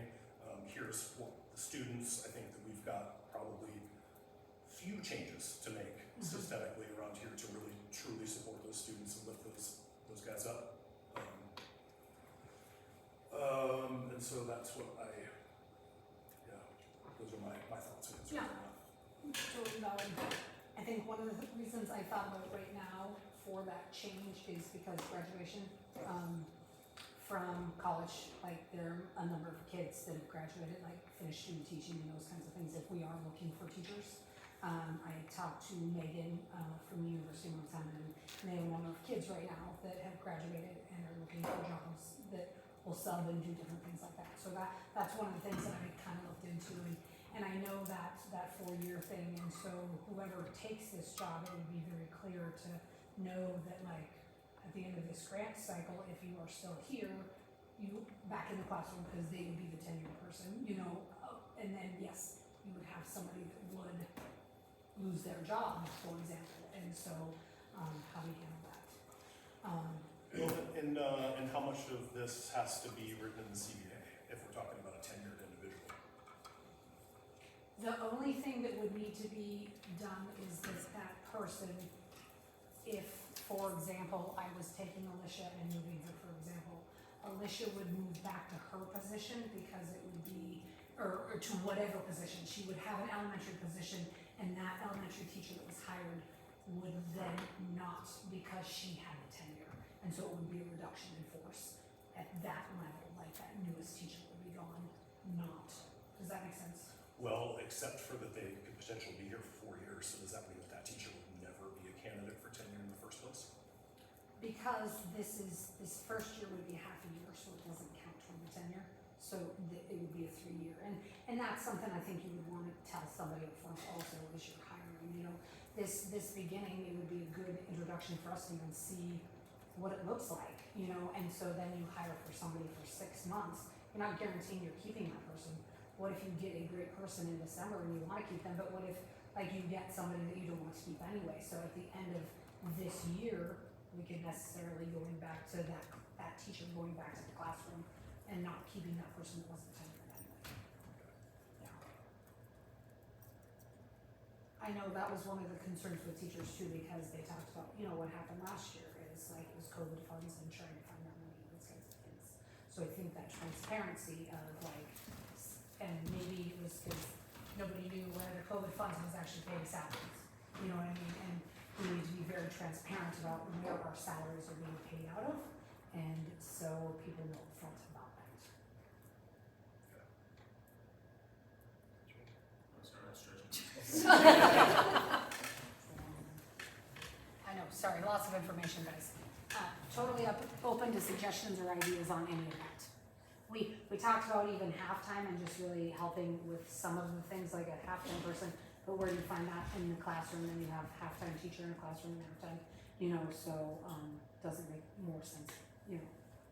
here to support the students. I think that we've got probably few changes to make systemically around here to really truly support those students and lift those guys up. And so that's what those are my thoughts and concerns
Yeah.
on that.
Totally valid. I think one of the reasons I thought about right now for that change is because graduation, from college, like there are a number of kids that have graduated, like finished student teaching and those kinds of things, if we are looking for teachers. I talked to Megan, from the University of Montana, and they have a number of kids right now that have graduated and are looking for jobs that will sub and do different things like that. So that's one of the things that I kind of looked into, and I know that 4-year thing, and so whoever takes this job, it would be very clear to know that, like, at the end of this grant cycle, if you are still here, you back in the classroom, because they would be the tenured person, you know, and then yes, you would have somebody that would lose their job, for example, and so how do you handle that?
Well, and how much of this has to be written in the CBA if we're talking about a tenured individual?
The only thing that would need to be done is that person, if, for example, I was taking Alicia and moving her, for example, Alicia would move back to her position because it would be, or to whatever position. She would have an elementary position, and that elementary teacher that was hired would then not, because she had the tenure. And so it would be a reduction in force at that level, like that newest teacher would be gone, not. Does that make sense?
Well, except for that they could potentially be here for 4 years, so does that mean that teacher would never be a candidate for tenure in the first place?
Because this first year would be half a year, so it doesn't count toward the tenure. So it would be a 3-year, and that's something I think you would want to tell somebody up front also as you're hiring. You know, this beginning, it would be a good introduction for us to even see what it looks like. You know, and so then you hire for somebody for 6 months. You're not guaranteeing you're keeping that person. What if you get a great person in December and you want to keep them, but what if like you get somebody that you don't want to keep anyway? So at the end of this year, we could necessarily going back to that teacher going back to the classroom and not keeping that person that wasn't tenured anyway. Yeah. I know that was one of the concerns with teachers too, because they talked about, you know, what happened last year is like it was COVID funds and trying to find that money and those kinds of things. So I think that transparency of like, and maybe it was because nobody knew where the COVID funds was actually paying salaries. You know what I mean? And we need to be very transparent about where our salaries are being paid out of, and so people know upfront about that. I know, sorry, lots of information, guys. Totally open to suggestions or ideas on any of that. We talked about even halftime and just really helping with some of the things like a halftime person, but where do you find that in the classroom, and you have halftime teacher in a classroom and halftime, so, doesn't make more sense,
Well,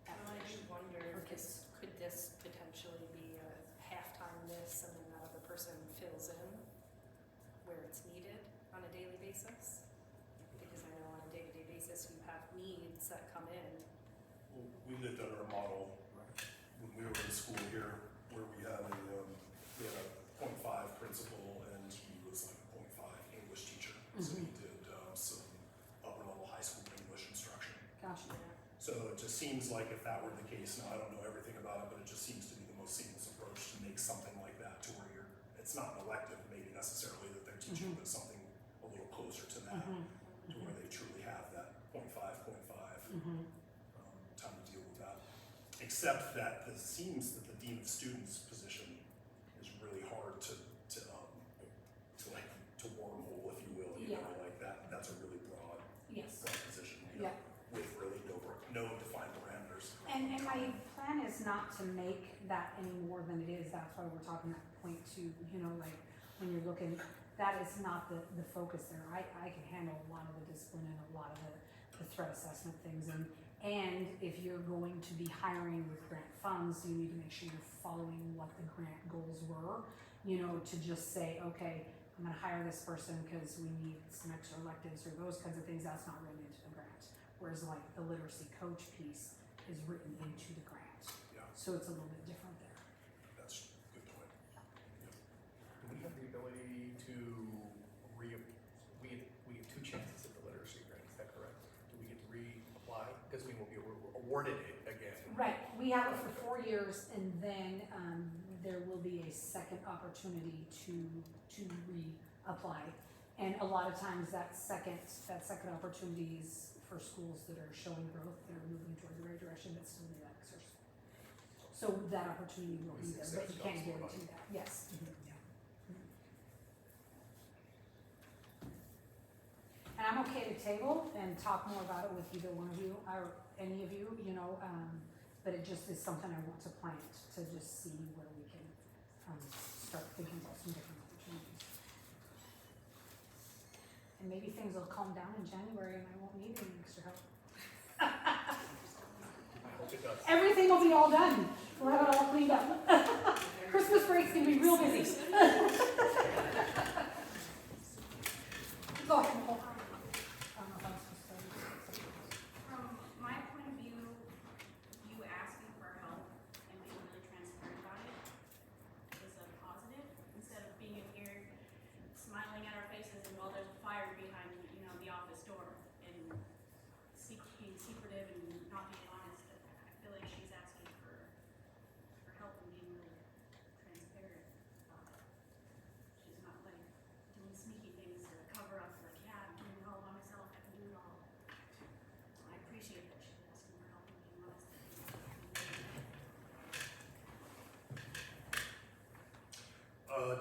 I do wonder
For
if this, could this potentially be a halftime this and then that other person fills in where it's needed on a daily basis? Because I know on a day-to-day basis, you have needs that come in.
Well, we lived under a model when we were in school here, where we had a 0.5 principal, and he was like a 0.5 English teacher. So he did some upper level high school English instruction.
Gotcha.
So it just seems like if that were the case, now I don't know everything about it, but it just seems to be the most seamless approach to make something like that to where it's not an elective maybe necessarily that they're teaching, but something a little closer to that, to where they truly have that 0.5 time to deal with that. Except that it seems that the dean of students position is really hard to wormhole, if you will, like that. That's a really broad
Yes.
position,
Yeah.
with really no defined parameters.
And my plan is not to make that any more than it is, that's why we're talking at point two, like, when you're looking, that is not the focus there. I can handle a lot of the discipline and a lot of the threat assessment things, and if you're going to be hiring with grant funds, you need to make sure you're following what the grant goals were, to just say, okay, I'm gonna hire this person because we need some extra electives or those kinds of things, that's not written into the grant. Whereas like the literacy coach piece is written into the grant.
Yeah.
So it's a little bit different there.
That's a good point.
Do we have the ability to we get two chances at the literacy grant, is that correct? Do we get to reapply? Because we will be awarded it again.
Right, we have it for 4 years, and then there will be a second opportunity to reapply. And a lot of times that second opportunity is for schools that are showing growth, that are moving toward the right direction, but still need extras. So that opportunity will be there, but you can't guarantee that, yes. And I'm okay to table and talk more about it with either one of you, or any of you, but it just is something I want to plant, to just see where we can, start thinking about some different opportunities. And maybe things will calm down in January and I won't need any extra help.
I hope it does.
Everything will be all done, we'll have it all cleaned up. Christmas break's gonna be real busy. Go ahead, Nicole. I don't know if I'm supposed to.
From my point of view, you asking for help and being really transparent about it is a positive, instead of being in here smiling at our faces and while there's a fire behind, the office door, and being secretive and not being honest. I feel like she's asking for help and being really transparent about it. She's not like doing sneaky things to cover up, like, yeah, I'm doing it all by myself, I can do it all. So I appreciate that she's asking for help and being honest.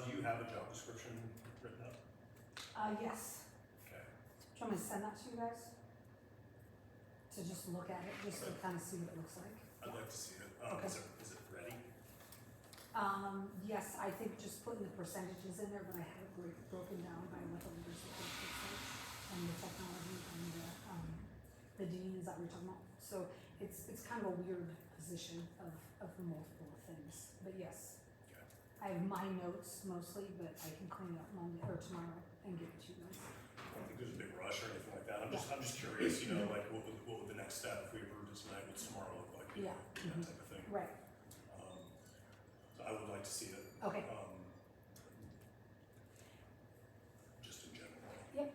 Do you have a job description written up?
Yes.
Okay.
Do you want me to send that to you guys? To just look at it, just to kind of see what it looks like?
I'd like to see it.
Okay.
Is it ready?
Yes, I think just putting the percentages in there, but I have it broken down by what the leadership looks like, and the technology, and the dean, is that what you're talking about? So it's kind of a weird position of multiple things, but yes.
Okay.
I have my notes mostly, but I can clean it up Monday or tomorrow and give it to you guys.
I don't think there's a big rush or anything like that. I'm just curious, like what would the next step if we approved it tonight? What's tomorrow look like?
Yeah.
That type of thing.
Right,
So I would like to see it.
okay.
Just in general.
Yep.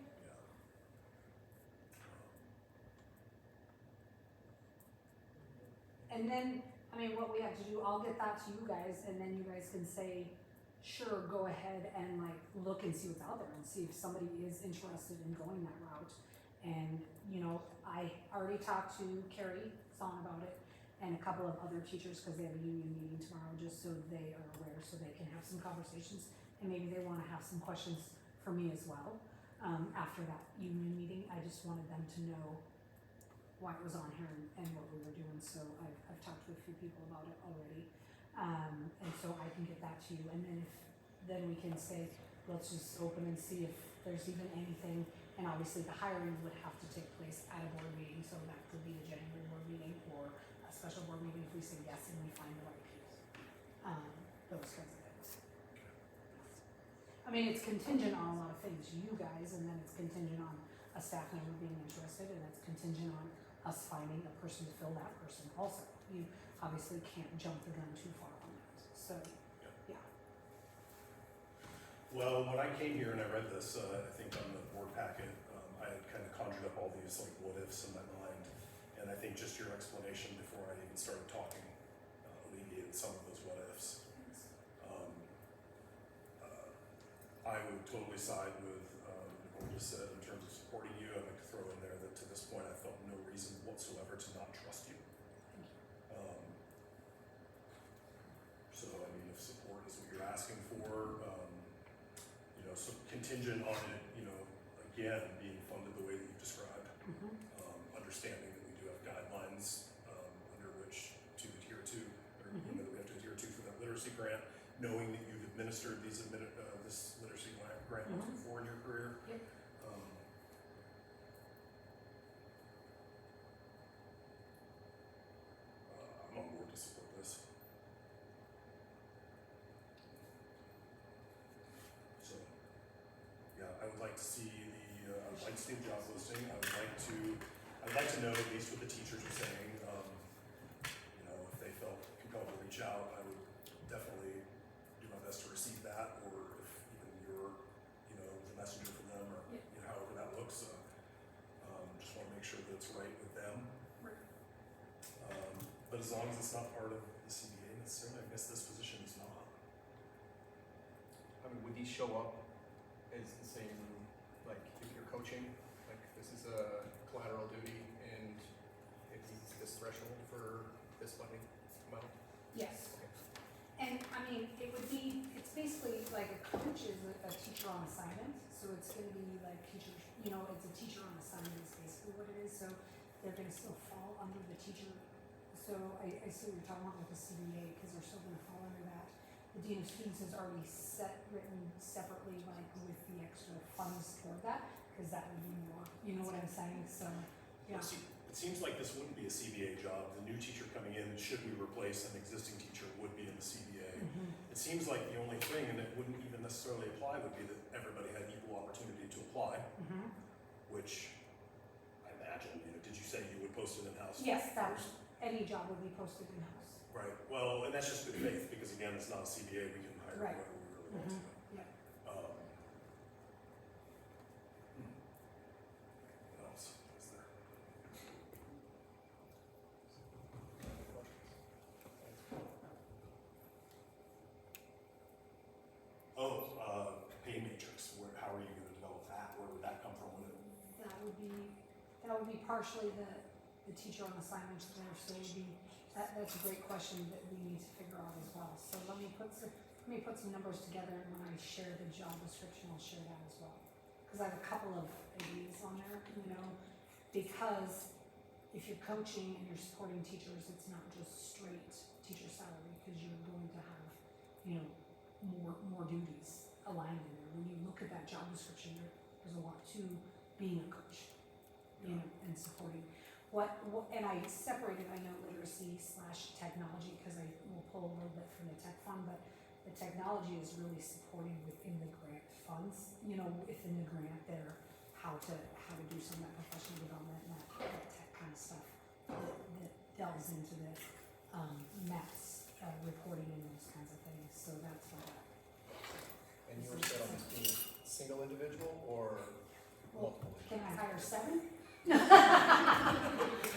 Yeah.
And then, what we have to do, I'll get that to you guys, and then you guys can say, sure, go ahead and look and see what's out there, and see if somebody is interested in going that route. And, I already talked to Carrie Zahn about it, and a couple of other teachers, because they have a union meeting tomorrow, just so they are aware, so they can have some conversations, and maybe they wanna have some questions for me as well, after that union meeting. I just wanted them to know why it was on here and what we were doing, so I've talked to a few people about it already. And so I can get that to you, and then we can say, let's just open and see if there's even anything, and obviously the hiring would have to take place at a board meeting, so that could be the January board meeting or a special board meeting if we say yes and we find the right people. Those kinds of things. I mean, it's contingent on a lot of things, you guys, and then it's contingent on a staff member being interested, and it's contingent on us finding a person to fill that person also. You obviously can't jump the gun too far on that, so, yeah.
Well, when I came here and I read this, I think on the board packet, I had kind of conjured up all these like what ifs in my mind. And I think just your explanation before I even started talking alleviated some of those what ifs. I would totally side with what you said in terms of supporting you. I'd like to throw in there that to this point I felt no reason whatsoever to not trust you. So I mean, if support is what you're asking for, you know, so contingent on it, you know, again, being funded the way that you've described, understanding that we do have guidelines under which to adhere to, or you know, that we have to adhere to for that literacy grant, knowing that you've administered these this literacy grant once before in your career.
Yep.
I'm on board to support this. So, yeah, I would like to see I would like to see the job listing. I'd like to know at least what the teachers are saying. You know, if they felt compelled to reach out, I would definitely do my best to receive that, or if even you're, you know, the messenger for them, or you know, however that looks. Just want to make sure that it's right with them.
Right.
But as long as it's not part of the CBA necessarily, I guess this position is not.
I mean, would these show up as the same, like if you're coaching, like this is a collateral duty and it meets this threshold for this funding amount?
Yes.
Okay.
And I mean, it's basically like a coach is a teacher on assignment, so it's gonna be like teachers, you know, it's a teacher on assignment is basically what it is, so they're gonna still fall under the teacher. So I see what you're talking about with the CBA, because they're still gonna fall under that. The Dean of Students has already written separately, like with the extra funds toward that, because that would be more, you know what I'm saying, so, yeah.
It seems like this wouldn't be a CBA job. The new teacher coming in, should we replace an existing teacher, would be in the CBA. It seems like the only thing, and it wouldn't even necessarily apply, would be that everybody had equal opportunity to apply, which I imagine, you know, did you say you would post it in-house?
Yes, any job would be posted in-house.
Right, well, and that's just good faith, because again, it's not a CBA, we can hire
Right.
whoever we really want to.
Yeah.
What else is there? Pay matrix, how are you gonna develop that? Where would that come from?
That would be partially the teacher on assignment there, so it would be, that's a great question that we need to figure out as well. So let me put some numbers together, and when I share the job description, I'll share that as well. Because I have a couple of ideas on there, you know, because if you're coaching and you're supporting teachers, it's not just straight teacher salary, because you're going to have, you know, more duties aligned in there. When you look at that job description, there's a lot to being a coach, you know, and supporting. And I separated, I know, literacy/technology, because I will pull a little bit from the tech fund, but the technology is really supporting within the grant funds, you know, within the grant there, how to do some of that professional development and that tech kind of stuff that delves into the maps, reporting and those kinds of things. So that's why.
And you were set on this being a single individual or multiple?
Can I hire 7?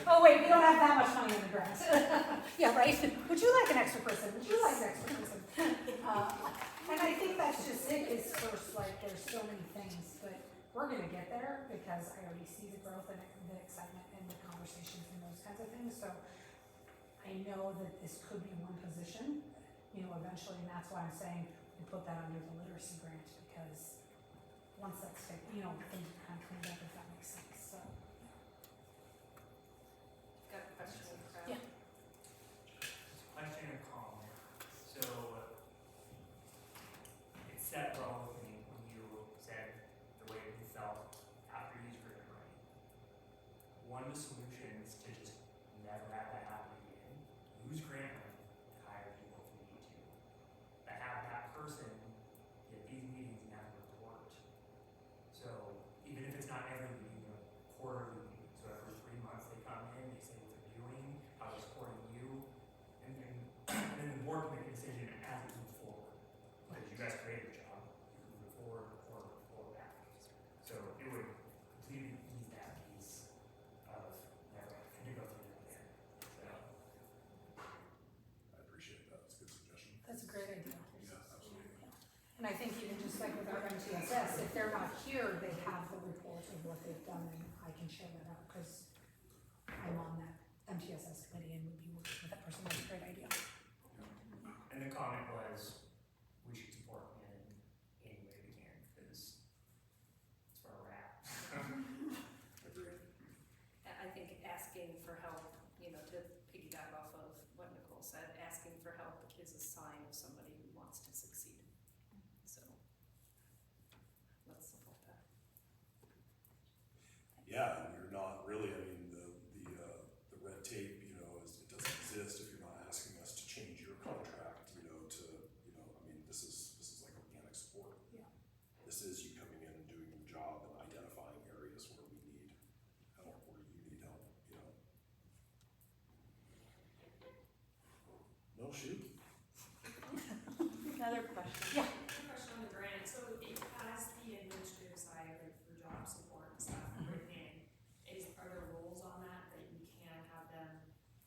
Oh wait, we don't have that much money in the grant. Yeah, right? Would you like an extra person? Would you like an extra person? And I think that's just it, is first, like, there's so many things, but we're gonna get there, because I already see the growth and the excitement and the conversations and those kinds of things, so I know that this could be one position, you know, eventually, and that's why I'm saying we put that under the literacy grant, because once that's, you know, things kind of cleaned up, if that makes sense, so.
one of the solutions to just never have that happen again, use grant money to hire people if we need to. But have that person get these meetings and have a report. So even if it's not every meeting, a quarterly meeting, so every 3 months they come in, they say what they're doing, how they're supporting you, and then the board can make a decision as we move forward. Because you guys created the job, you can move forward or back. So it would completely ease that piece of never having to go through that again. So.
I appreciate that, that's a good suggestion.
That's a great idea.
Yeah, absolutely.
And I think even just like with our MTSS, if they're not here, they have the report of what they've done, and I can share that out, because I'm on that MTSS committee and would be working with that person. That's a great idea.
And the comment was, we should support him in any way we can, because it's where we're at.
Agreed.
I think asking for help, you know, to piggyback off of what Nicole said, asking for help is a sign of somebody who wants to succeed. So, let's support that.
Yeah, and you're not really, I mean, the red tape, you know, it doesn't exist if you're not asking us to change your contract, you know, to, you know, I mean, this is like organic sport.
Yeah.
This is you coming in and doing your job and identifying areas where we need help, where you need help, you know. No, shoot.
Another question.
Yeah.
Question on the grant, so it has the administrative side, like for job support and stuff written in. Are there rules on that you can have them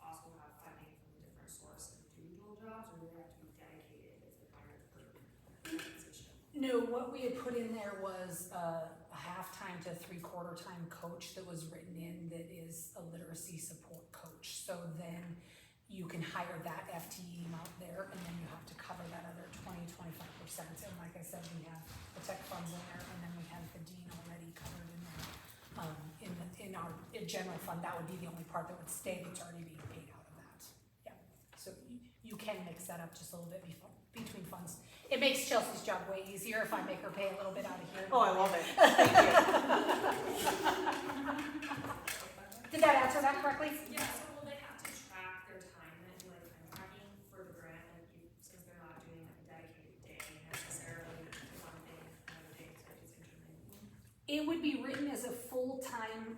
also have funding from a different source and do dual jobs, or do they have to be dedicated if they're hired for a position?
No, what we had put in there was a half-time to three-quarter time coach that was written in that is a literacy support coach. So then you can hire that FTE out there, and then you have to cover that other 20-25%. And like I said, we have the tech funds in there, and then we have the dean already covered in there. In our general fund, that would be the only part that would stay that's already being paid out of that. Yeah, so you can mix that up just a little bit between funds. It makes Chelsea's job way easier if I make her pay a little bit out of here.
Oh, I love it. Thank you.
Did that answer that correctly?
Yeah, so will they have to track their time then, do like time tracking for the grant, like since they're not doing like a dedicated day necessarily to one thing, another day, so it's intermittent?
It would be written as a full-time,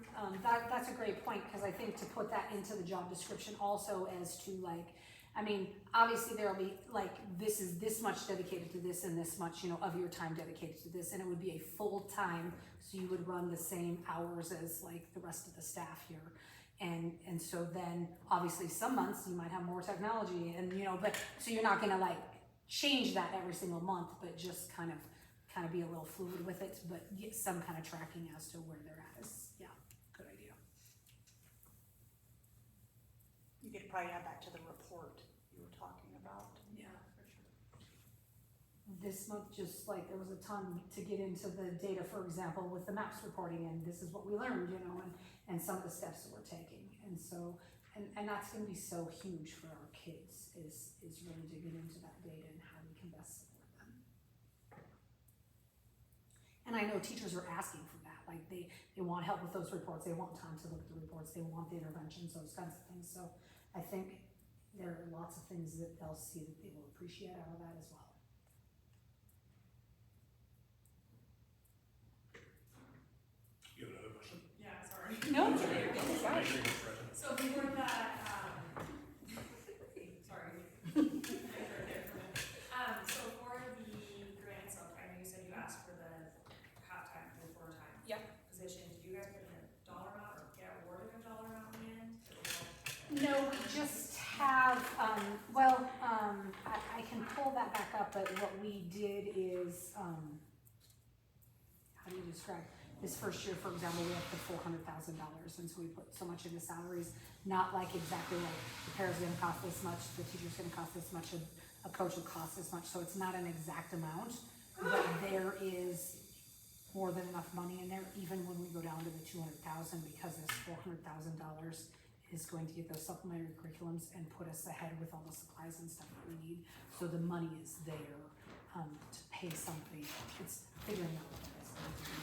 that's a great point, because I think to put that into the job description also as to like, I mean, obviously there'll be like, this is this much dedicated to this and this much, you know, of your time dedicated to this, and it would be a full-time, so you would run the same hours as like the rest of the staff here. And so then obviously some months you might have more technology and, you know, but, so you're not gonna like change that every single month, but just kind of be a little fluid with it, but get some kind of tracking as to where they're at is, yeah, good idea.
You could probably add that to the report you were talking about.
Yeah, for sure. This month, just like there was a ton to get into the data, for example, with the MAPS reporting, and this is what we learned, you know, and some of the steps that we're taking. And so, and that's gonna be so huge for our kids, is really digging into that data and how we can best support them. And I know teachers are asking for that, like they want help with those reports, they want time to look at the reports, they want the interventions, those kinds of things. So I think there are lots of things that they'll see that they will appreciate out of that as well.
You have another question?
Yeah, sorry.
No,
So for that, sorry. So for the grant itself, I know you said you asked for the half-time through four-time
Yep.
position. Did you guys put in a dollar amount or get awarded a dollar amount in the end?
No, we just have, I can pull that back up, but what we did is, how do you describe? This first year, for example, we have the $400,000, and so we put so much into salaries, not like exactly like the para's gonna cost this much, the teacher's gonna cost this much, a coach will cost this much, so it's not an exact amount, but there is more than enough money in there, even when we go down to the $200,000, because this $400,000 is going to get those supplementary curriculums and put us ahead with all the supplies and stuff that we need, so the money is there, to pay something, it's figuring out what that's going to be.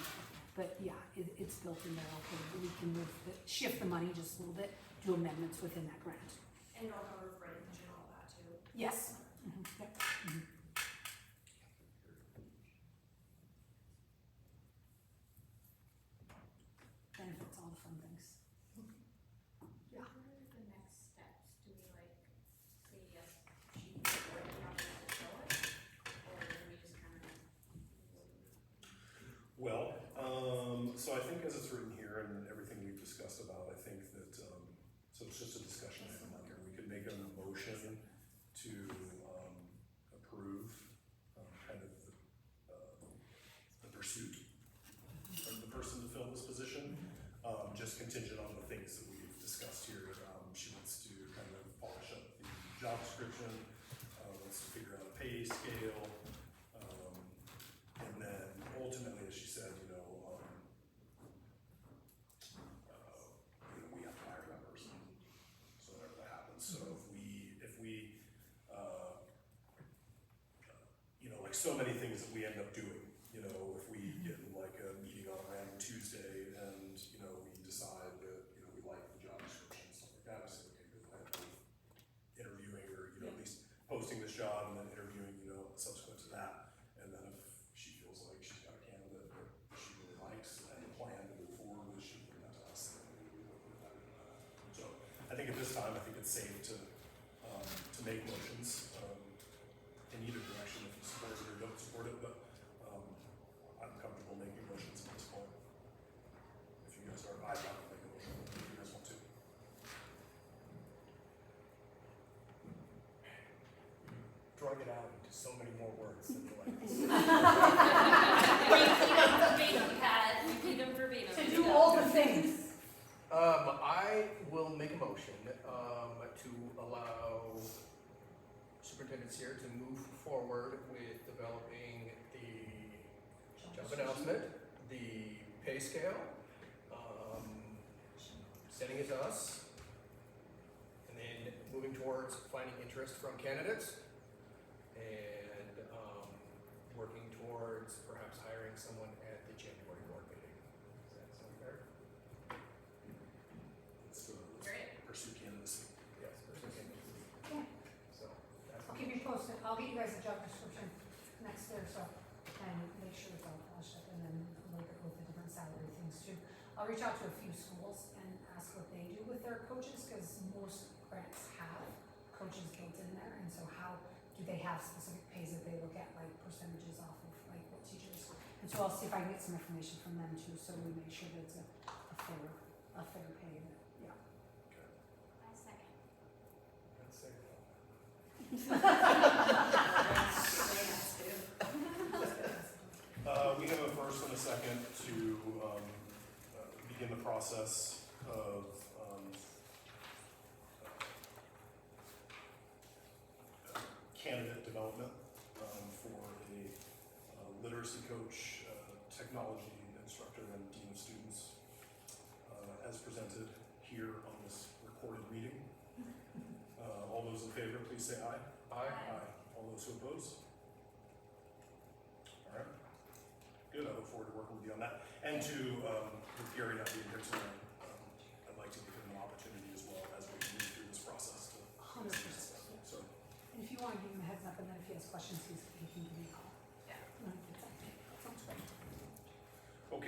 But yeah, it's built in there, okay, we can shift the money just a little bit, do amendments within that grant.
And you'll have a fringe and all that too.
Yes. Yep. Benefits, all the fun things. Yeah.
What are the next steps? Do we like say yes, she working on it to show it? Or do we just kind of?
Well, so I think as it's written here and everything we've discussed about, I think that, so it's just a discussion item on here. We could make a motion to, approve, kind of the pursuit of the person to fill this position, just contingent on the things that we've discussed here. She wants to kind of polish up the job description, wants to figure out a pay scale, and then ultimately, as she said, we have to hire that person, so whatever that happens. So if we, like so many things that we end up doing, if we get in like a meeting on a random Tuesday and, we decide that, we like the job description, stuff like that, we say, okay, good, plan on interviewing or, at least posting this job and then interviewing, subsequent to that. And then if she feels like she's got a candidate that she really likes and a plan to move forward with, she'll bring that to us. And we will put that in. So I think at this time, I think it's safe to make motions in either direction, if you support it or don't support it, but I'm comfortable making motions at this point. If you guys are, I'd like to make a motion if you guys want to.
Drug it out into so many more words than you like.
Verbatim, Pat, repeat them verbatim.
To do all the things.
I will make a motion to allow Superintendent Sear to move forward with developing the job announcement, the pay scale, sending it to us, and then moving towards finding interest from candidates, and working towards perhaps hiring someone at the January board meeting. Does that sound fair?
Let's
Great.
pursue candidacy.
Yes, pursue candidacy.
Yeah.
So that's
I'll keep you posted, I'll get you guys a job description next year, so, and make sure it's all polished up, and then look at the different salary things too. I'll reach out to a few schools and ask what they do with their coaches, because most grants have coaches built in there, and so how do they have specific pays that they look at, like percentages off of like what teachers, and so I'll see if I can get some information from them too, so we make sure that it's a fair pay, yeah.
I second.
That's it.
We have a first and a second to begin the process of candidate development for a literacy coach, technology instructor, and dean of students as presented here on this recorded meeting. All those in favor, please say aye.
Aye.
All those who oppose? All right. Good, I look forward to working with you on that. And to, with Gary not being here tonight, I'd like to give him an opportunity as well as we move through this process to.
100%.
So,
And if you want to give him a heads up, and then if he has questions, he can give me a call.
Yeah.
Sounds great.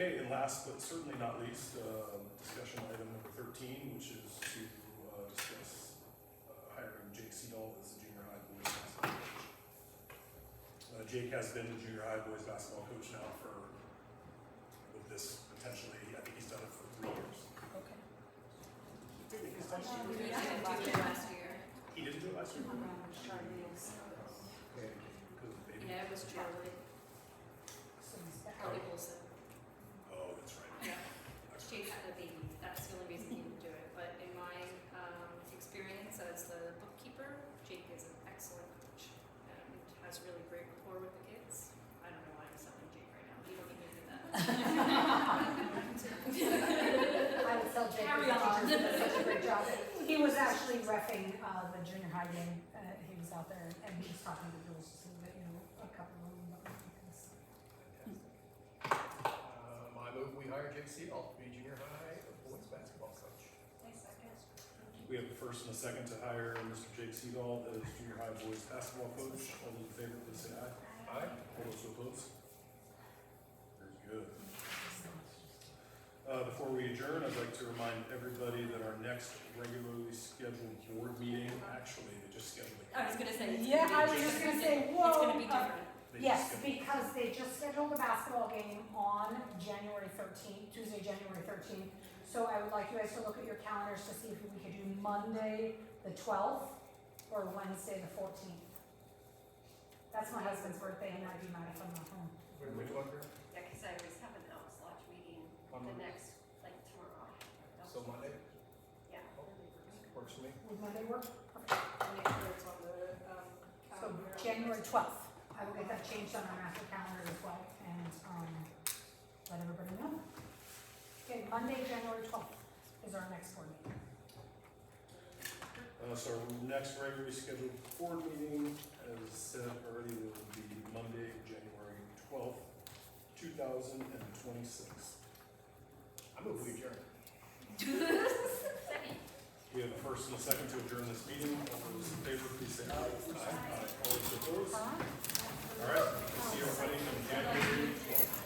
okay, and last but certainly not least, discussion item number 13, which is to discuss hiring Jake Seedall as the junior high boys basketball coach. Jake has been the junior high boys basketball coach now for, with this potentially, I think he's done it for 3 years.
Okay.
I think he's done it for 3 years.
Yeah, I did it last year.
He didn't do it last year?
Okay.
Because of the baby?
Yeah, it was Charlie,
So he's back.
Charlie Wilson.
Oh, that's right.
Yeah.
That's
Jake
right.
had a baby, that's the only reason he didn't do it, but in my, experience as the bookkeeper, Jake is an excellent coach and has really great rapport with the kids. I don't know why I'm selling Jake right now, you don't need me to do that.
I would tell Jake
Carry
that
on.
he did such a great job. He was actually reffing the junior high game. He was out there and he was talking to the girls just a little bit, a couple of them. But
I move we Jake Seagull to be junior high boys basketball coach.
We have a first and a second to hire Mr. Jake Seagull as junior high boys basketball coach. All those in favor, please say aye.
Aye.
All those opposed? Very good. Before we adjourn, I'd like to remind everybody that our next regularly scheduled board meeting, actually, they just scheduled it.
I was gonna say. it's
Yeah,
gonna
I
be
was just
different.
gonna say,
It's
whoa.
gonna be different.
They just
Yes,
scheduled-
because they just scheduled a basketball game on January 13th, Tuesday, January 13th. So I would like you guys to look at your calendars to see if we could do Monday, the 12th, or Wednesday, the 14th. That's my husband's birthday, and I'd be mad if I'm not home.
Which one, girl?
Yeah, cause I always have an Elks Lodge meeting
On
the
Monday?
next, like tomorrow.
So Monday?
Yeah.
Works for me.
Would Monday work?
Make sure it's on the,
So
calendar.
January 12th, I will get that changed on our master calendar as well, and, let everybody know. Okay, Monday, January 12th is our next board meeting.
So our next regularly scheduled board meeting, as said already, will be Monday, January 12th, 2026.
I move we adjourn.
Second.
We have a first and a second to adjourn this meeting. All those in favor, please say aye. Aye. All those opposed? All right, we'll see everybody on January 12th.